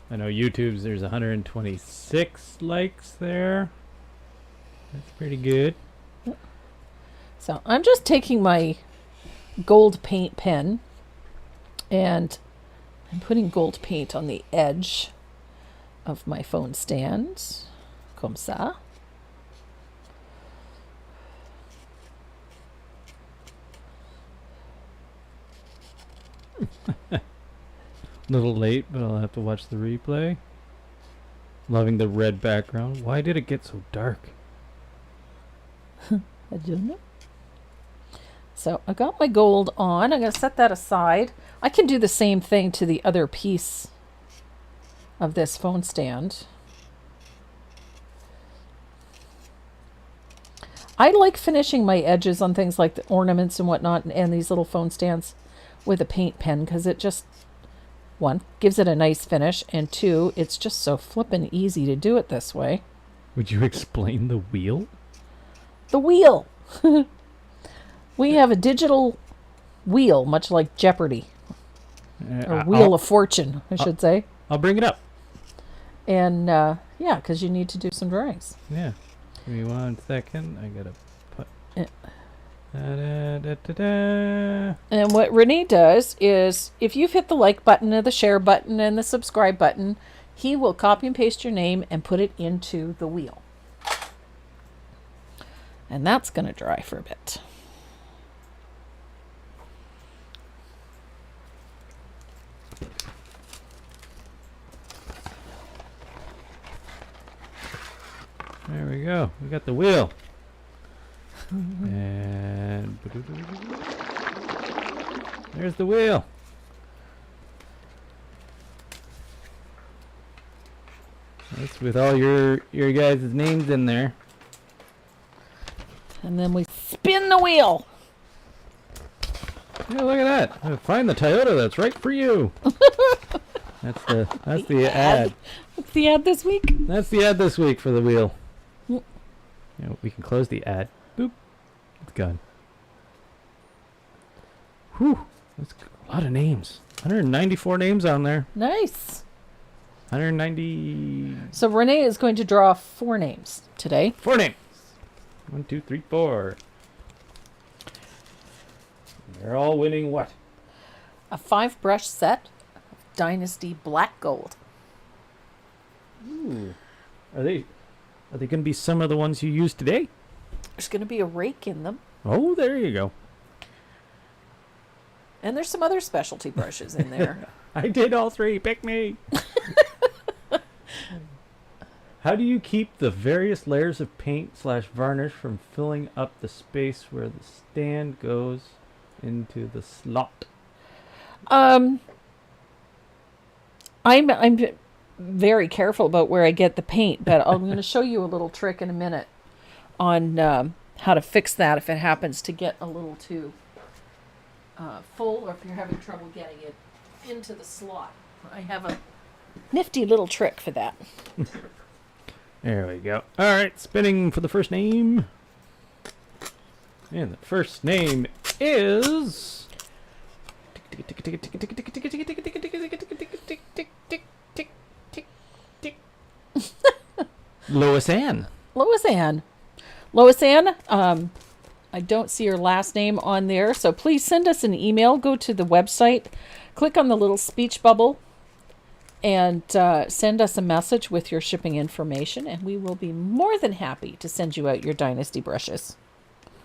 I know YouTube's there's 126 likes there. That's pretty good. So I'm just taking my gold paint pen and I'm putting gold paint on the edge of my phone stand. Comme ça. Little late, but I'll have to watch the replay. Loving the red background. Why did it get so dark? I don't know. So I got my gold on. I'm going to set that aside. I can do the same thing to the other piece of this phone stand. I like finishing my edges on things like the ornaments and whatnot and these little phone stands with a paint pen because it just, one, gives it a nice finish, and two, it's just so flippin' easy to do it this way. Would you explain the wheel? The wheel! We have a digital wheel, much like Jeopardy. Or Wheel of Fortune, I should say. I'll bring it up. And, yeah, because you need to do some drawings. Yeah. Give me 1 second. I gotta put... Yeah. Da-da-da-da-da. And what Renee does is, if you've hit the like button and the share button and the subscribe button, he will copy and paste your name and put it into the wheel. And that's going to dry for a bit. There we go. We got the wheel. And there's the wheel. That's with all your guys' names in there. And then we spin the wheel. Yeah, look at that. Find the Toyota that's right for you. That's the ad. What's the ad this week? That's the ad this week for the wheel. Mm. We can close the ad. Boop. It's gone. Whew. That's a lot of names. 194 names on there. Nice. 190. So Renee is going to draw 4 names today. 4 names. 1, 2, 3, 4. They're all winning what? A 5-brush set of Dynasty Black Gold. Ooh. Are they going to be some of the ones you used today? There's going to be a rake in them. Oh, there you go. And there's some other specialty brushes in there. I did all 3. Pick me. How do you keep the various layers of paint/varnish from filling up the space where the stand goes into the slot? I'm very careful about where I get the paint, but I'm going to show you a little trick in a minute on how to fix that if it happens to get a little too full, or if you're having trouble getting it into the slot. I have a nifty little trick for that. There we go. All right, spinning for the first name. And the first name is... Lois Ann. Lois Ann. Lois Ann, I don't see your last name on there, so please send us an email. Go to the website, click on the little speech bubble, and send us a message with your shipping information, and we will be more than happy to send you out your Dynasty brushes.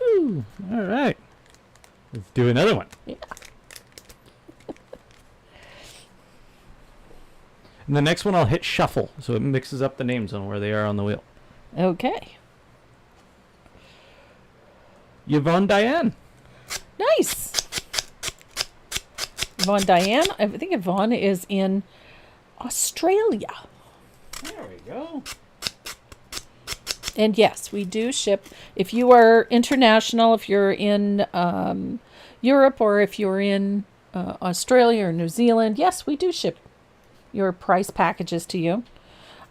Ooh, all right. Let's do another one. Yeah. And the next one I'll hit shuffle, so it mixes up the names on where they are on the wheel. Okay. Yvonne Diane. Nice. Yvonne Diane. I think Yvonne is in Australia. There we go. And yes, we do ship. If you are international, if you're in Europe, or if you're in Australia or New Zealand, yes, we do ship your price packages to you.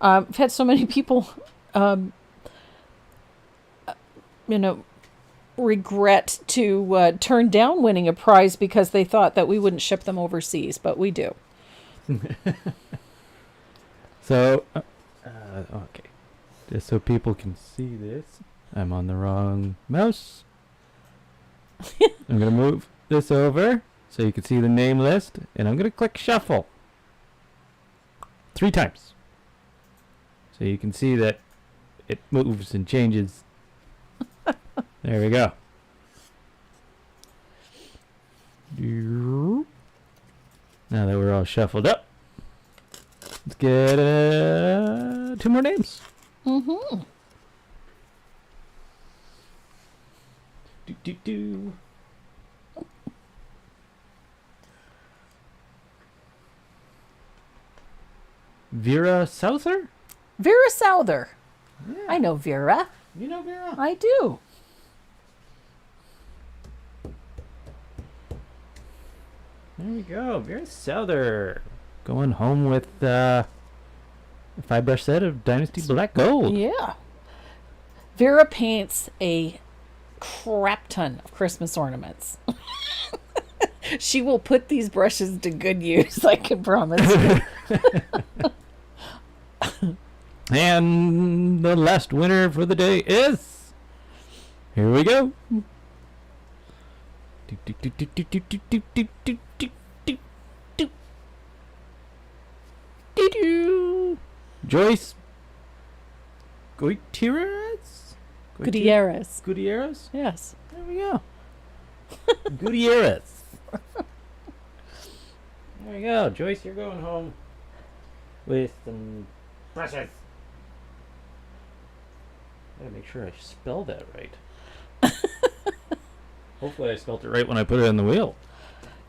I've had so many people, regret to turn down winning a prize because they thought that we wouldn't ship them overseas, but we do. So, okay. Just so people can see this, I'm on the wrong mouse. I'm going to move this over so you can see the name list, and I'm going to click shuffle 3 times. So you can see that it moves and changes. There we go. Now that we're all shuffled up, let's get 2 more names. Mm-hmm. Do. Vera Souther? Vera Souther. Yeah. I know Vera. You know Vera? I do. There we go. Vera Souther. Going home with a 5-brush set of Dynasty Black Gold. Yeah. Vera paints a crap ton of Christmas ornaments. She will put these brushes to good use, I can promise you. And the last winner for the day is... Here we go. Joyce Gutierrez? Gutierrez. Yes. There we go. Gutierrez. There we go. Joyce, you're going home with some brushes. Gotta make sure I spell that right. Hopefully I spelled it right when I put it on the wheel.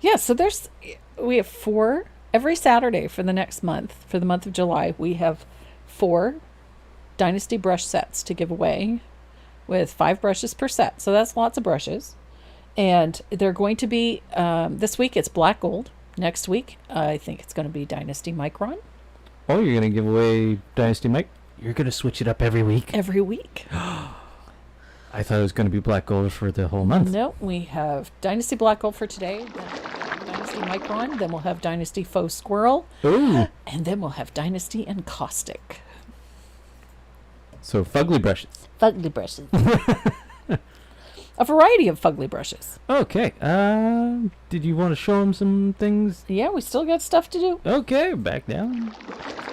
Yeah, so we have 4 every Saturday for the next month. For the month of July, we have 4 Dynasty brush sets to give away with 5 brushes per set. So that's lots of brushes. And they're going to be, this week it's black gold. Next week, I think it's going to be Dynasty Micron. Oh, you're going to give away Dynasty Mike? You're going to switch it up every week? Every week. I thought it was going to be black gold for the whole month. No, we have Dynasty Black Gold for today, then Dynasty Micron, then we'll have Dynasty Faux Squirrel, Ooh. and then we'll have Dynasty Encaustic. So fugly brushes. Fugly brushes. A variety of fugly brushes. Okay. Did you want to show them some things? Yeah, we still got stuff to do. Okay, back down.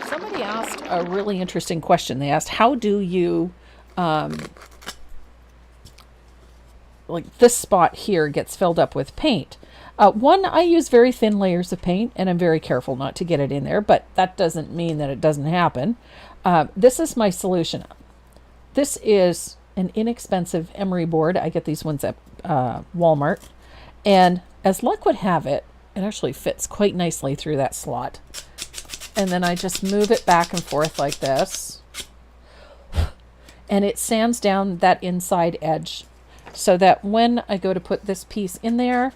Somebody asked a really interesting question. They asked, how do you, like this spot here gets filled up with paint? One, I use very thin layers of paint, and I'm very careful not to get it in there, but that doesn't mean that it doesn't happen. This is my solution. This is an inexpensive emery board. I get these ones at Walmart. And as luck would have it, it actually fits quite nicely through that slot. And then I just move it back and forth like this. And it sands down that inside edge so that when I go to put this piece in there,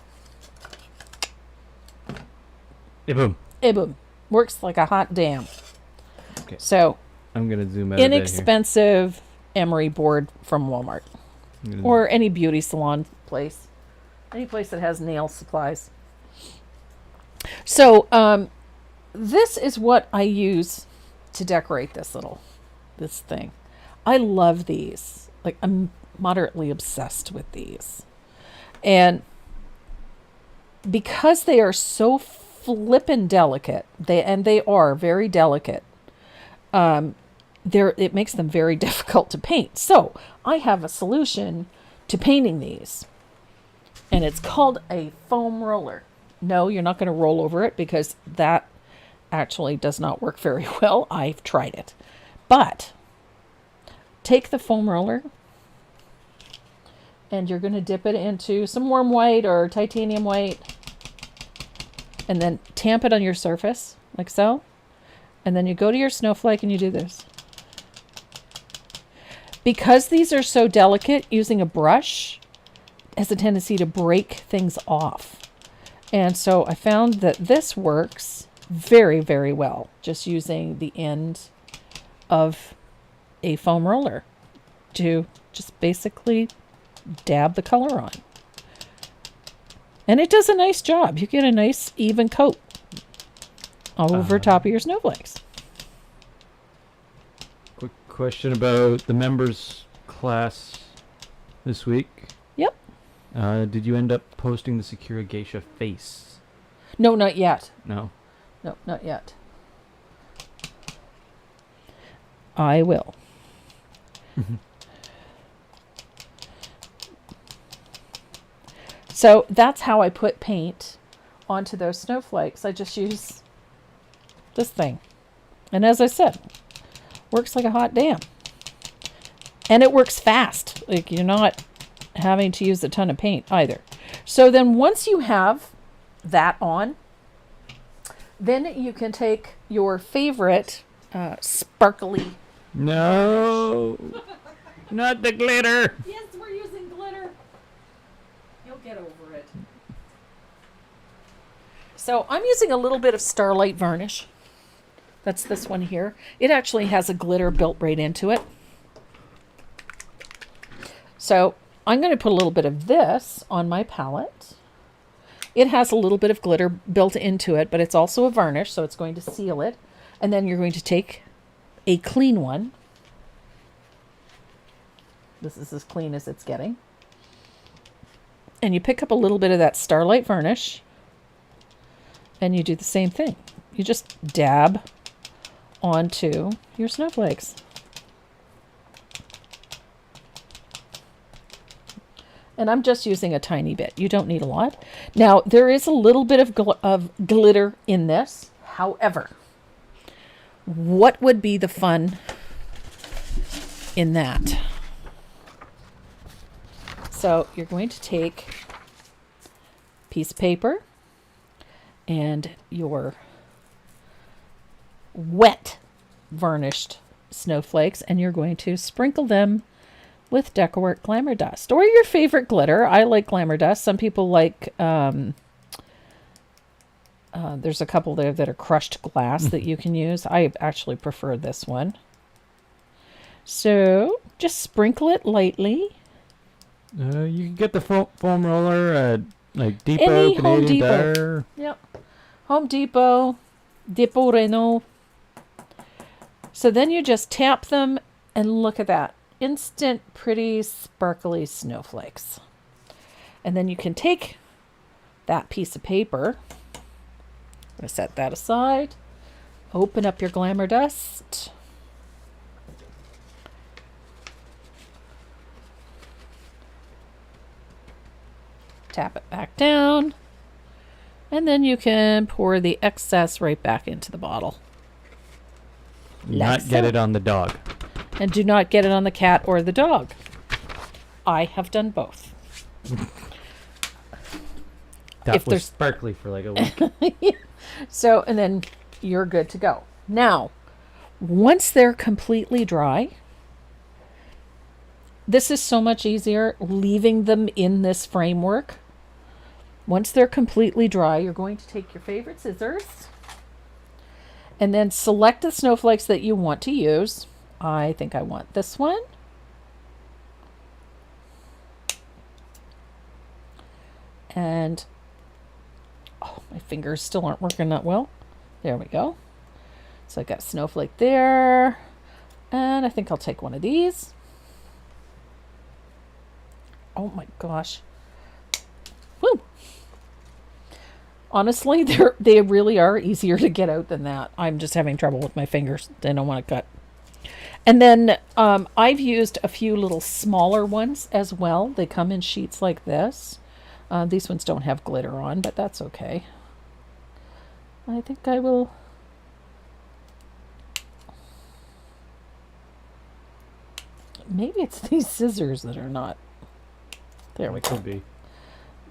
Boom. boom, works like a hot damn. Okay. So I'm going to zoom out a bit here. inexpensive emery board from Walmart or any beauty salon place, any place that has nail supplies. So this is what I use to decorate this thing. I love these. Like, I'm moderately obsessed with these, and because they are so flippin' delicate, they are very delicate. It makes them very difficult to paint. So I have a solution to painting these, and it's called a foam roller. No, you're not going to roll over it because that actually does not work very well. I've tried it. But take the foam roller and you're going to dip it into some warm white or titanium white and then tamp it on your surface like so. And then you go to your snowflake and you do this. Because these are so delicate, using a brush has a tendency to break things off. And so I found that this works very, very well, just using the end of a foam roller to just basically dab the color on. And it does a nice job. You get a nice even coat all over top of your snowflakes. Quick question about the members class this week. Yep. Did you end up posting the Sakura Geisha face? No, not yet. No. No, not yet. I will. So that's how I put paint onto those snowflakes. I just use this thing. And as I said, works like a hot damn. And it works fast. Like, you're not having to use a ton of paint either. So then once you have that on, then you can take your favorite sparkly... No! Not the glitter! Yes, we're using glitter. You'll get over it. So I'm using a little bit of Starlight varnish. That's this one here. It actually has a glitter built right into it. So I'm going to put a little bit of this on my palette. It has a little bit of glitter built into it, but it's also a varnish, so it's going to seal it. And then you're going to take a clean one. This is as clean as it's getting. And you pick up a little bit of that Starlight varnish, and you do the same thing. You just dab onto your snowflakes. And I'm just using a tiny bit. You don't need a lot. Now, there is a little bit of glitter in this. However, what would be the fun in that? So you're going to take a piece of paper and your wet varnished snowflakes, and you're going to sprinkle them with Decowork Glamour Dust or your favorite glitter. I like Glamour Dust. Some people like, there's a couple there that are crushed glass that you can use. I actually prefer this one. So just sprinkle it lightly. You can get the foam roller at like Depot, Any Canadian Home Depot. Tire. Yep. Home Depot, Depot Renault. So then you just tap them and look at that. Instant, pretty, sparkly snowflakes. And then you can take that piece of paper. I'm going to set that aside. Open up your Glamour Dust. Tap it back down. And then you can pour the excess right back into the bottle. Not get it on the dog. And do not get it on the cat or the dog. I have done both. That If was there's- sparkly for like a week. So, and then you're good to go. Now, once they're completely dry, this is so much easier leaving them in this framework. Once they're completely dry, you're going to take your favorite scissors and then select the snowflakes that you want to use. I think I want this one. And oh, my fingers still aren't working that well. There we go. So I got a snowflake there. And I think I'll take one of these. Oh my gosh. Woo! Honestly, they really are easier to get out than that. I'm just having trouble with my fingers. They don't want to cut. And then I've used a few little smaller ones as well. They come in sheets like this. These ones don't have glitter on, but that's okay. I think I will... Maybe it's these scissors that are not... There we go. Could be.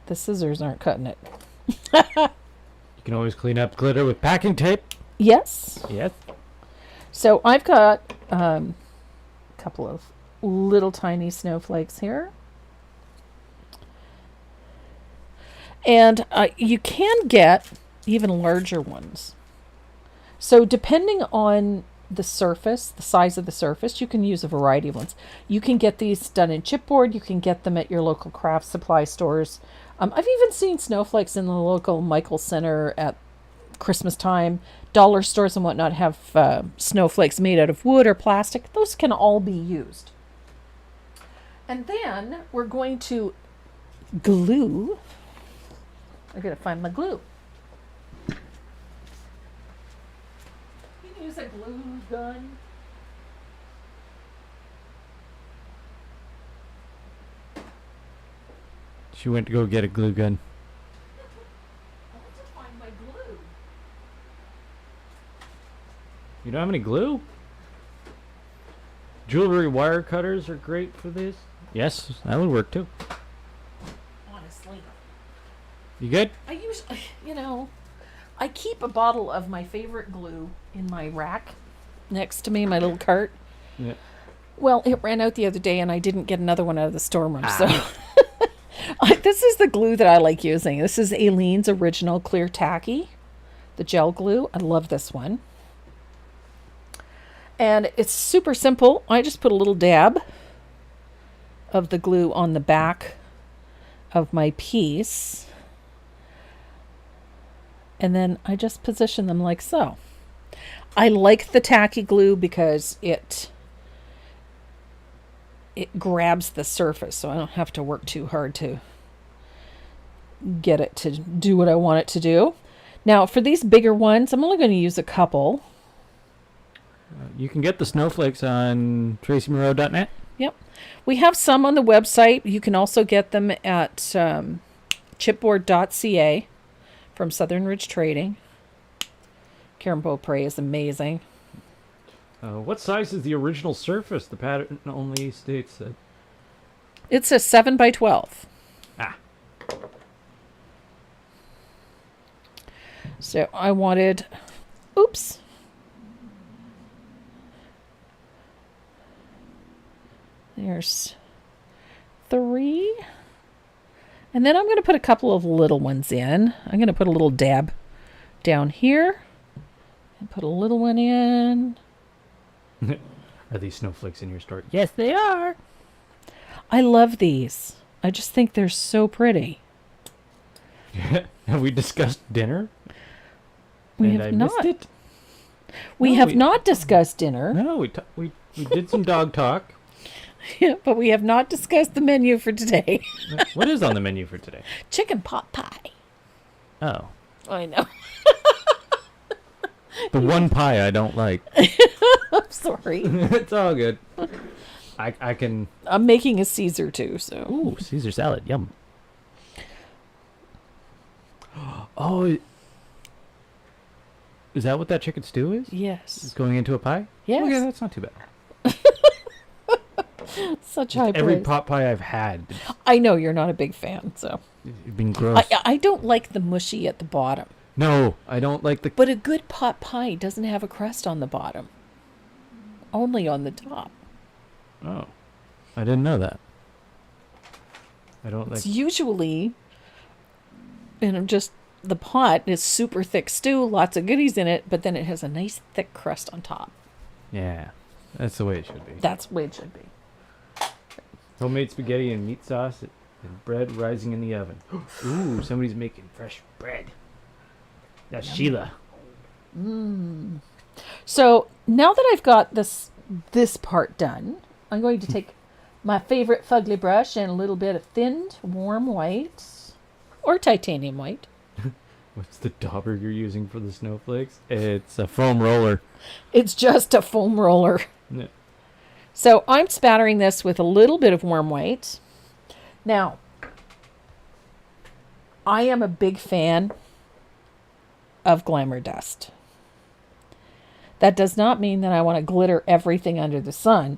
The scissors aren't cutting it. You can always clean up glitter with packing tape. Yes. Yes. So I've got a couple of little tiny snowflakes here. And you can get even larger ones. So depending on the surface, the size of the surface, you can use a variety of ones. You can get these done in chipboard. You can get them at your local craft supply stores. I've even seen snowflakes in the local Michael Center at Christmas time. Dollar stores and whatnot have snowflakes made out of wood or plastic. Those can all be used. And then we're going to glue. I gotta find my glue. You can use a glue gun. She went to go get a glue gun. I want to find my glue. You don't have any glue? Jewelry wire cutters are great for this. Yes, that would work too. Honestly. You good? I usually, I keep a bottle of my favorite glue in my rack next to me, my little cart. Yeah. Well, it ran out the other day and I didn't get another one out of the storeroom. So this is the glue that I like using. This is Aileen's Original Clear Tacky, the gel glue. I love this one. And it's super simple. I just put a little dab of the glue on the back of my piece. And then I just position them like so. I like the tacky glue because it grabs the surface, so I don't have to work too hard to get it to do what I want it to do. Now, for these bigger ones, I'm only going to use a couple. You can get the snowflakes on tracymonroe.net. Yep. We have some on the website. You can also get them at chipboard.ca from Southern Ridge Trading. Karen Beaupre is amazing. What size is the original surface? The pattern only states that. It's a 7x12. Ah. So I wanted, oops. There's 3. And then I'm going to put a couple of little ones in. I'm going to put a little dab down here. And put a little one in. Are these snowflakes in your store? Yes, they are. I love these. I just think they're so pretty. Have we discussed dinner? We And have I not. missed it? We No, have we- not discussed dinner. No, we did some dog talk. Yeah, but we have not discussed the menu for today. What is on the menu for today? Chicken pot pie. Oh, I know. the one pie I don't like. I'm sorry. It's all good. I can. I'm making a Caesar too, so. Ooh, Caesar salad, yum. Oh, is that what that chicken stew is? It's Yes. going into a pie? Yes. Okay, that's not too bad. Such high Every praise. pot pie I've had, I know you're not a big fan, so. it's been gross. I don't like the mushy at the bottom. No, I don't like the. But a good pot pie doesn't have a crust on the bottom. Only on the top. Oh, I didn't know that. I don't like. It's usually, just the pot is super thick stew, lots of goodies in it, but then it has a nice thick crust on top. Yeah, that's the way it should be. That's the way it should be. Homemade spaghetti and meat sauce and bread rising in the oven. Ooh, somebody's making fresh bread. That's Sheila. So now that I've got this part done, I'm going to take my favorite fugly brush and a little bit of thinned warm white or titanium white. What's the dauber you're using for the snowflakes? It's a foam roller. It's just a foam roller. Yeah. So I'm spattering this with a little bit of warm white. Now, I am a big fan of glamour dust. That does not mean that I want to glitter everything under the sun.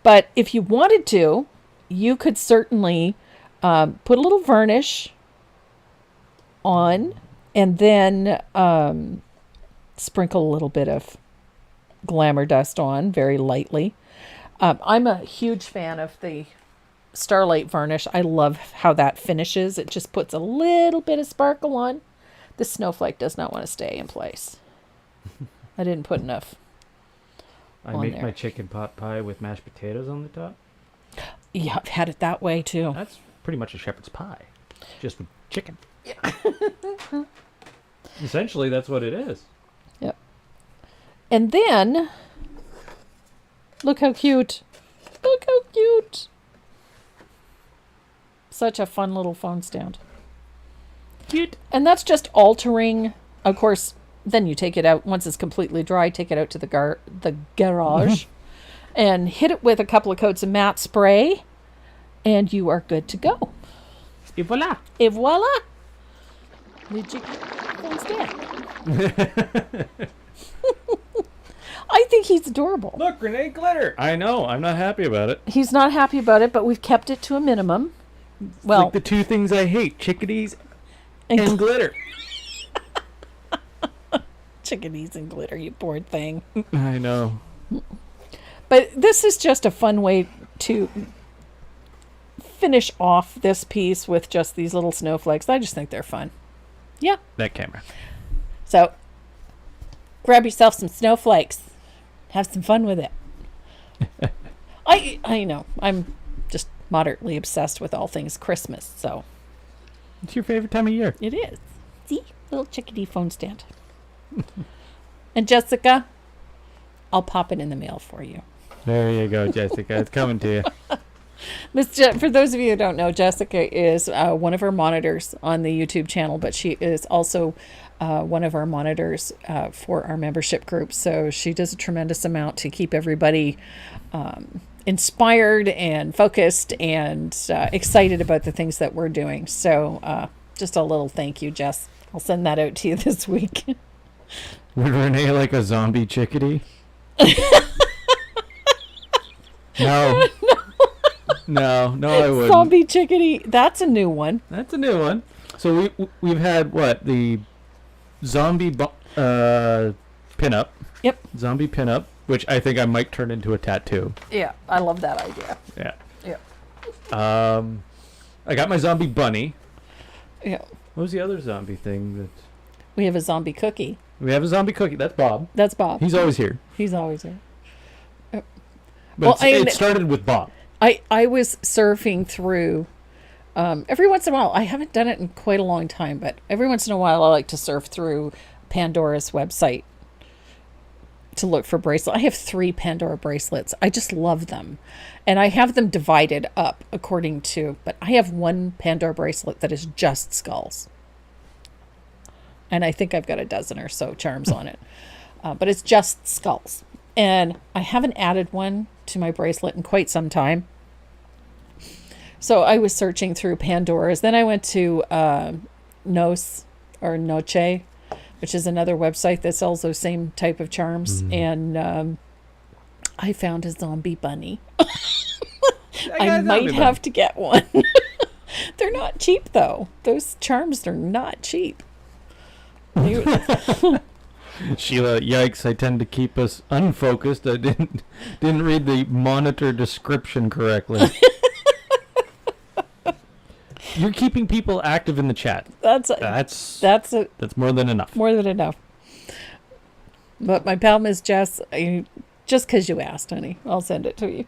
But if you wanted to, you could certainly put a little varnish on and then sprinkle a little bit of glamour dust on very lightly. I'm a huge fan of the Starlight varnish. I love how that finishes. It just puts a little bit of sparkle on. The snowflake does not want to stay in place. I didn't put enough. I On make there. my chicken pot pie with mashed potatoes on the top. Yeah, I've had it that way too. That's pretty much a shepherd's pie, just with chicken. Yeah. Essentially, that's what it is. Yep. And then, look how cute. Look how cute. Such a fun little phone stand. Cute. And that's just altering, of course, then you take it out, once it's completely dry, take it out to the garage and hit it with a couple of coats of matte spray and you are good to go. Et voila. Et voila! The chicken phone stand. I think he's adorable. Look, grenade glitter. I know. I'm not happy about it. He's not happy about it, but we've kept it to a minimum. It's Well, like the two things I hate: chickadees and and glitter. chickadees and glitter, you poor thing. I know. But this is just a fun way to finish off this piece with just these little snowflakes. I just think they're fun. Yeah. That camera. So grab yourself some snowflakes. Have some fun with it. I know. I'm just moderately obsessed with all things Christmas, so It's your favorite time of year. it is. See? Little chickadee phone stand. And Jessica, I'll pop it in the mail for you. There you go, Jessica. It's coming to you. For those of you who don't know, Jessica is one of our monitors on the YouTube channel, but she is also one of our monitors for our membership group. So she does a tremendous amount to keep everybody inspired and focused and excited about the things that we're doing. So just a little thank you, Jess. I'll send that out to you this week. Would Renee like a zombie chickadee? No. No, I wouldn't. Zombie chickadee. That's a new one. That's a new one. So we've had what, the zombie pinup. Yep. Zombie pinup. which I think I might turn into a tattoo. Yeah, I love that idea. Yeah. Yeah. I got my zombie bunny. Yeah. What was the other zombie thing that... We have a zombie cookie. We have a zombie cookie. That's Bob. That's Bob. He's always here. He's always here. But Well, it started with Bob. I was surfing through every once in a while. I haven't done it in quite a long time, but every once in a while I like to surf through Pandora's website to look for bracelets. I have 3 Pandora bracelets. I just love them. And I have them divided up according to, but I have one Pandora bracelet that is just skulls. And I think I've got a dozen or so charms on it. But it's just skulls. And I haven't added one to my bracelet in quite some time. So I was searching through Pandora's. Then I went to Nos or Noche, which is another website that sells those same type of charms. And I found a zombie bunny. I might have to get one. They're not cheap, though. Those charms are not cheap. Sheila, yikes! I tend to keep us unfocused. I didn't read the monitor description correctly. You're keeping people active in the chat. That's more than enough. More than enough. But my pal Miss Jess, just because you asked, honey, I'll send it to you.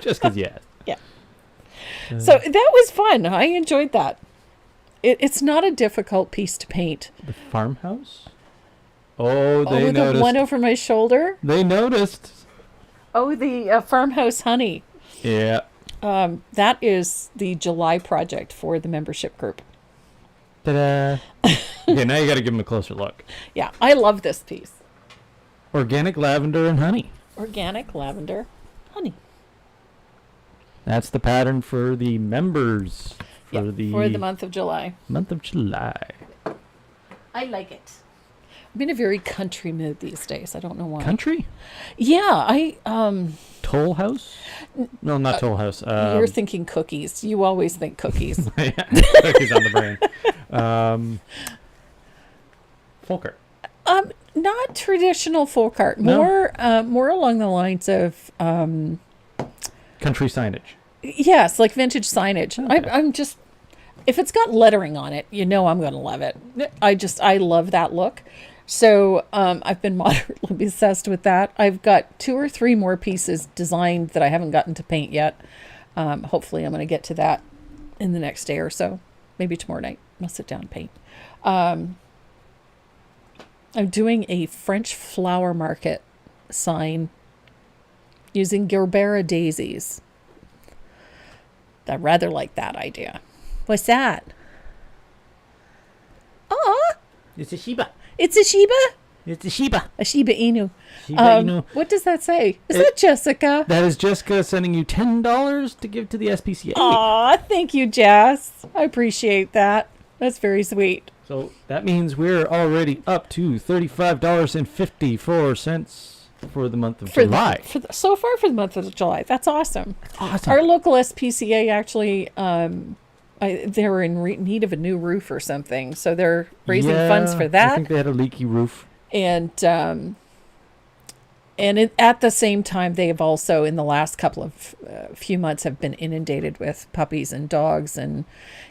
Just because you asked. Yeah. So that was fun. I enjoyed that. It's not a difficult piece to paint. The farmhouse? Oh, they noticed. The one over my shoulder? They noticed. Oh, the farmhouse honey. Yeah. That is the July project for the membership group. Ta-da. Okay, now you got to give them a closer look. Yeah, I love this piece. Organic lavender and honey. Organic lavender honey. That's the pattern for the members. For the month of July. Month of July. I like it. I'm in a very country mood these days. I don't know why. Country? Yeah, Toll House? No, not Toll House. You're thinking cookies. You always think cookies. Yeah, cookies on the brain. Folk art. Not traditional folk art. More, more along the lines of country signage. Yes, like vintage signage. Okay. I'm just, if it's got lettering on it, I'm going to love it. I love that look. So I've been moderately obsessed with that. I've got 2 or 3 more pieces designed that I haven't gotten to paint yet. Hopefully I'm going to get to that in the next day or so. Maybe tomorrow night. I'll sit down and paint. I'm doing a French flower market sign using Gerbera daisies. I rather like that idea. What's that? Oh, It's a Shiba. it's a Shiba? It's a Shiba. A Shiba Inu. Shiba Inu. What does that say? Is that Jessica? That is Jessica sending you $10 to give to the SPCA. Aw, thank you, Jess. I appreciate that. That's very sweet. So that means we're already up to $35.54 for the month of July. So far for the month of July. That's awesome. Awesome. Our local SPCA actually, they were in need of a new roof or something. So they're raising funds for that. I think they had a leaky roof. And at the same time, they have also, in the last couple of few months, have been inundated with puppies and dogs and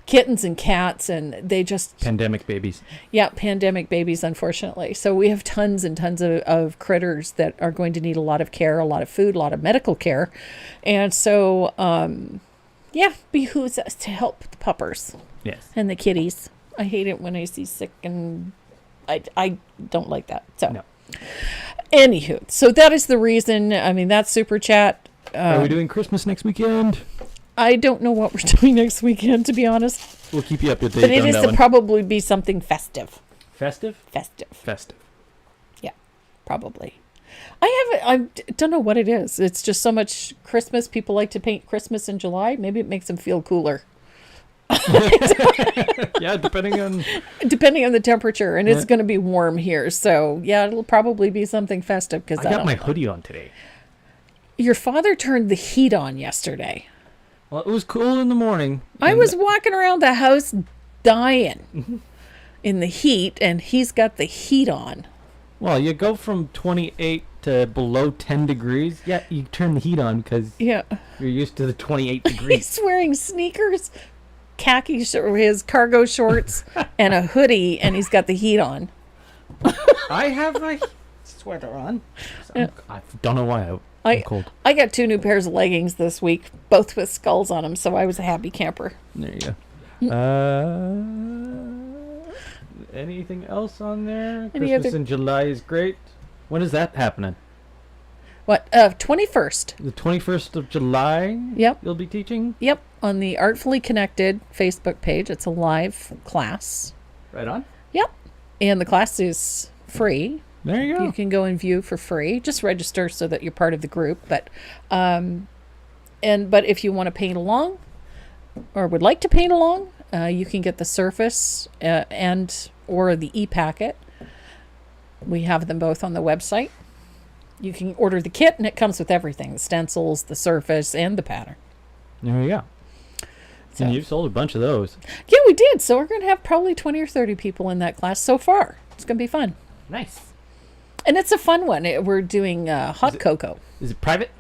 kittens and cats, and they just... Pandemic babies. Yeah, pandemic babies, unfortunately. So we have tons and tons of critters that are going to need a lot of care, a lot of food, a lot of medical care. And so, behooves us to help the puppers. Yes. And the kitties. I hate it when I see sick, and I don't like that. So... No. Anywho, so that is the reason. I mean, that's Super Chat. Are we doing Christmas next weekend? I don't know what we're doing next weekend, to be honest. We'll keep you up to date. But it is to probably be something festive. Festive? Festive. Yeah, probably. I don't know what it is. It's just so much Christmas. People like to paint Christmas in July. Maybe it makes them feel cooler. Yeah, depending on the temperature, and it's going to be warm here, so yeah, it'll probably be something festive. Because I got my hoodie on today. Your father turned the heat on yesterday. Well, it was cool in the morning. I was walking around the house dying in the heat, and he's got the heat on. Well, you go from 28 to below 10 degrees, yeah, you turn the heat on because Yeah. you're used to the 28 He's degrees. wearing sneakers, khaki, his cargo shorts, and a hoodie, and he's got the heat on. I have my sweater on. So I don't know why I'm cold. I got 2 new pairs of leggings this week, both with skulls on them, so I was a happy camper. There you go. Anything else on there? Any Christmas other- in July is great. When is that happening? What? 21st. The 21st of July? Yep. You'll be teaching? Yep. On the Artfully Connected Facebook page. It's a live class. Right on. Yep. And the class is free. There you go. You can go and view for free. Just register so that you're part of the group. But if you want to paint along or would like to paint along, you can get the Surface and or the e-packet. We have them both on the website. You can order the kit and it comes with everything: the stencils, the Surface, and the pattern. There you go. So, And you've sold a bunch of those. yeah, we did. So we're going to have probably 20 or 30 people in that class so far. It's going to be fun. Nice. And it's a fun one. We're doing hot cocoa. Is it private?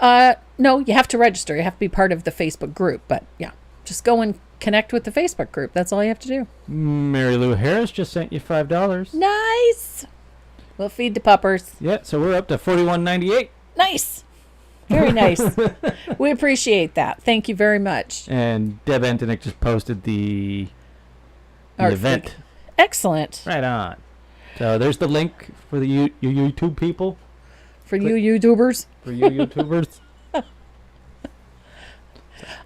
No, you have to register. You have to be part of the Facebook group. But yeah, just go and connect with the Facebook group. That's all you have to do. Mary Lou Harris just sent you $5. Nice. We'll feed the puppers. Yeah, so we're up to $41.98. Nice. Very nice. We appreciate that. Thank you very much. And Deb Antonik just posted the Art event. Freak. Excellent. Right on. So there's the link for the you YouTube people. For you YouTubers. For you YouTubers.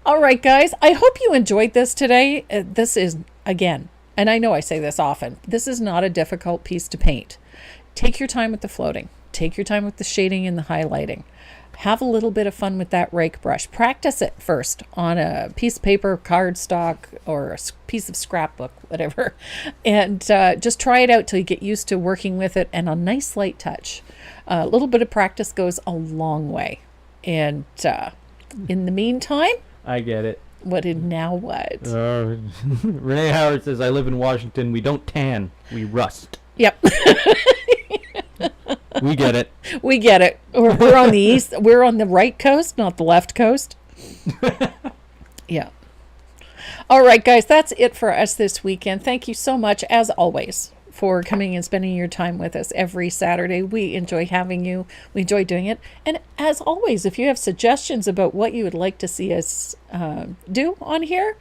All right, guys. I hope you enjoyed this today. This is, again, and I know I say this often, this is not a difficult piece to paint. Take your time with the floating. Take your time with the shading and the highlighting. Have a little bit of fun with that rake brush. Practice it first on a piece of paper, cardstock, or a piece of scrapbook, whatever. And just try it out till you get used to working with it, and a nice light touch. A little bit of practice goes a long way. And in the meantime, I get it. what? Renee Howard says, I live in Washington. We don't tan. We rust. Yep. We get it. We get it. We're on the east. We're on the right coast, not the left coast. Yeah. All right, guys. That's it for us this weekend. Thank you so much, as always, for coming and spending your time with us every Saturday. We enjoy having you. We enjoy doing it. And as always, if you have suggestions about what you would like to see us do on here,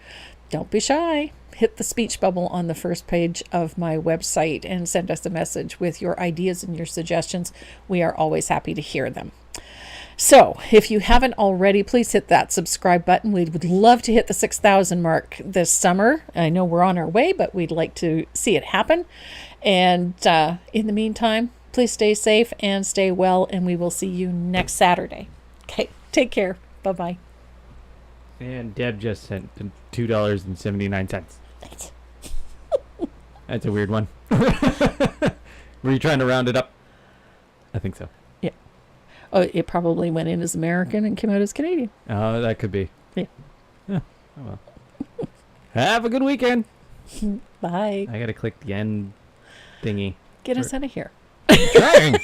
don't be shy. Hit the speech bubble on the first page of my website and send us a message with your ideas and your suggestions. We are always happy to hear them. So if you haven't already, please hit that subscribe button. We would love to hit the 6,000 mark this summer. I know we're on our way, but we'd like to see it happen. And in the meantime, please stay safe and stay well, and we will see you next Saturday. Okay, take care. Bye-bye. And Deb just sent $2.79. That's a weird one. Were you trying to round it up? I think so. Yeah. Oh, it probably went in as American and came out as Canadian. Oh, that could be. Yeah. Oh, well. Have a good weekend. Bye. I gotta click the end thingy. Get us out of here. Trying.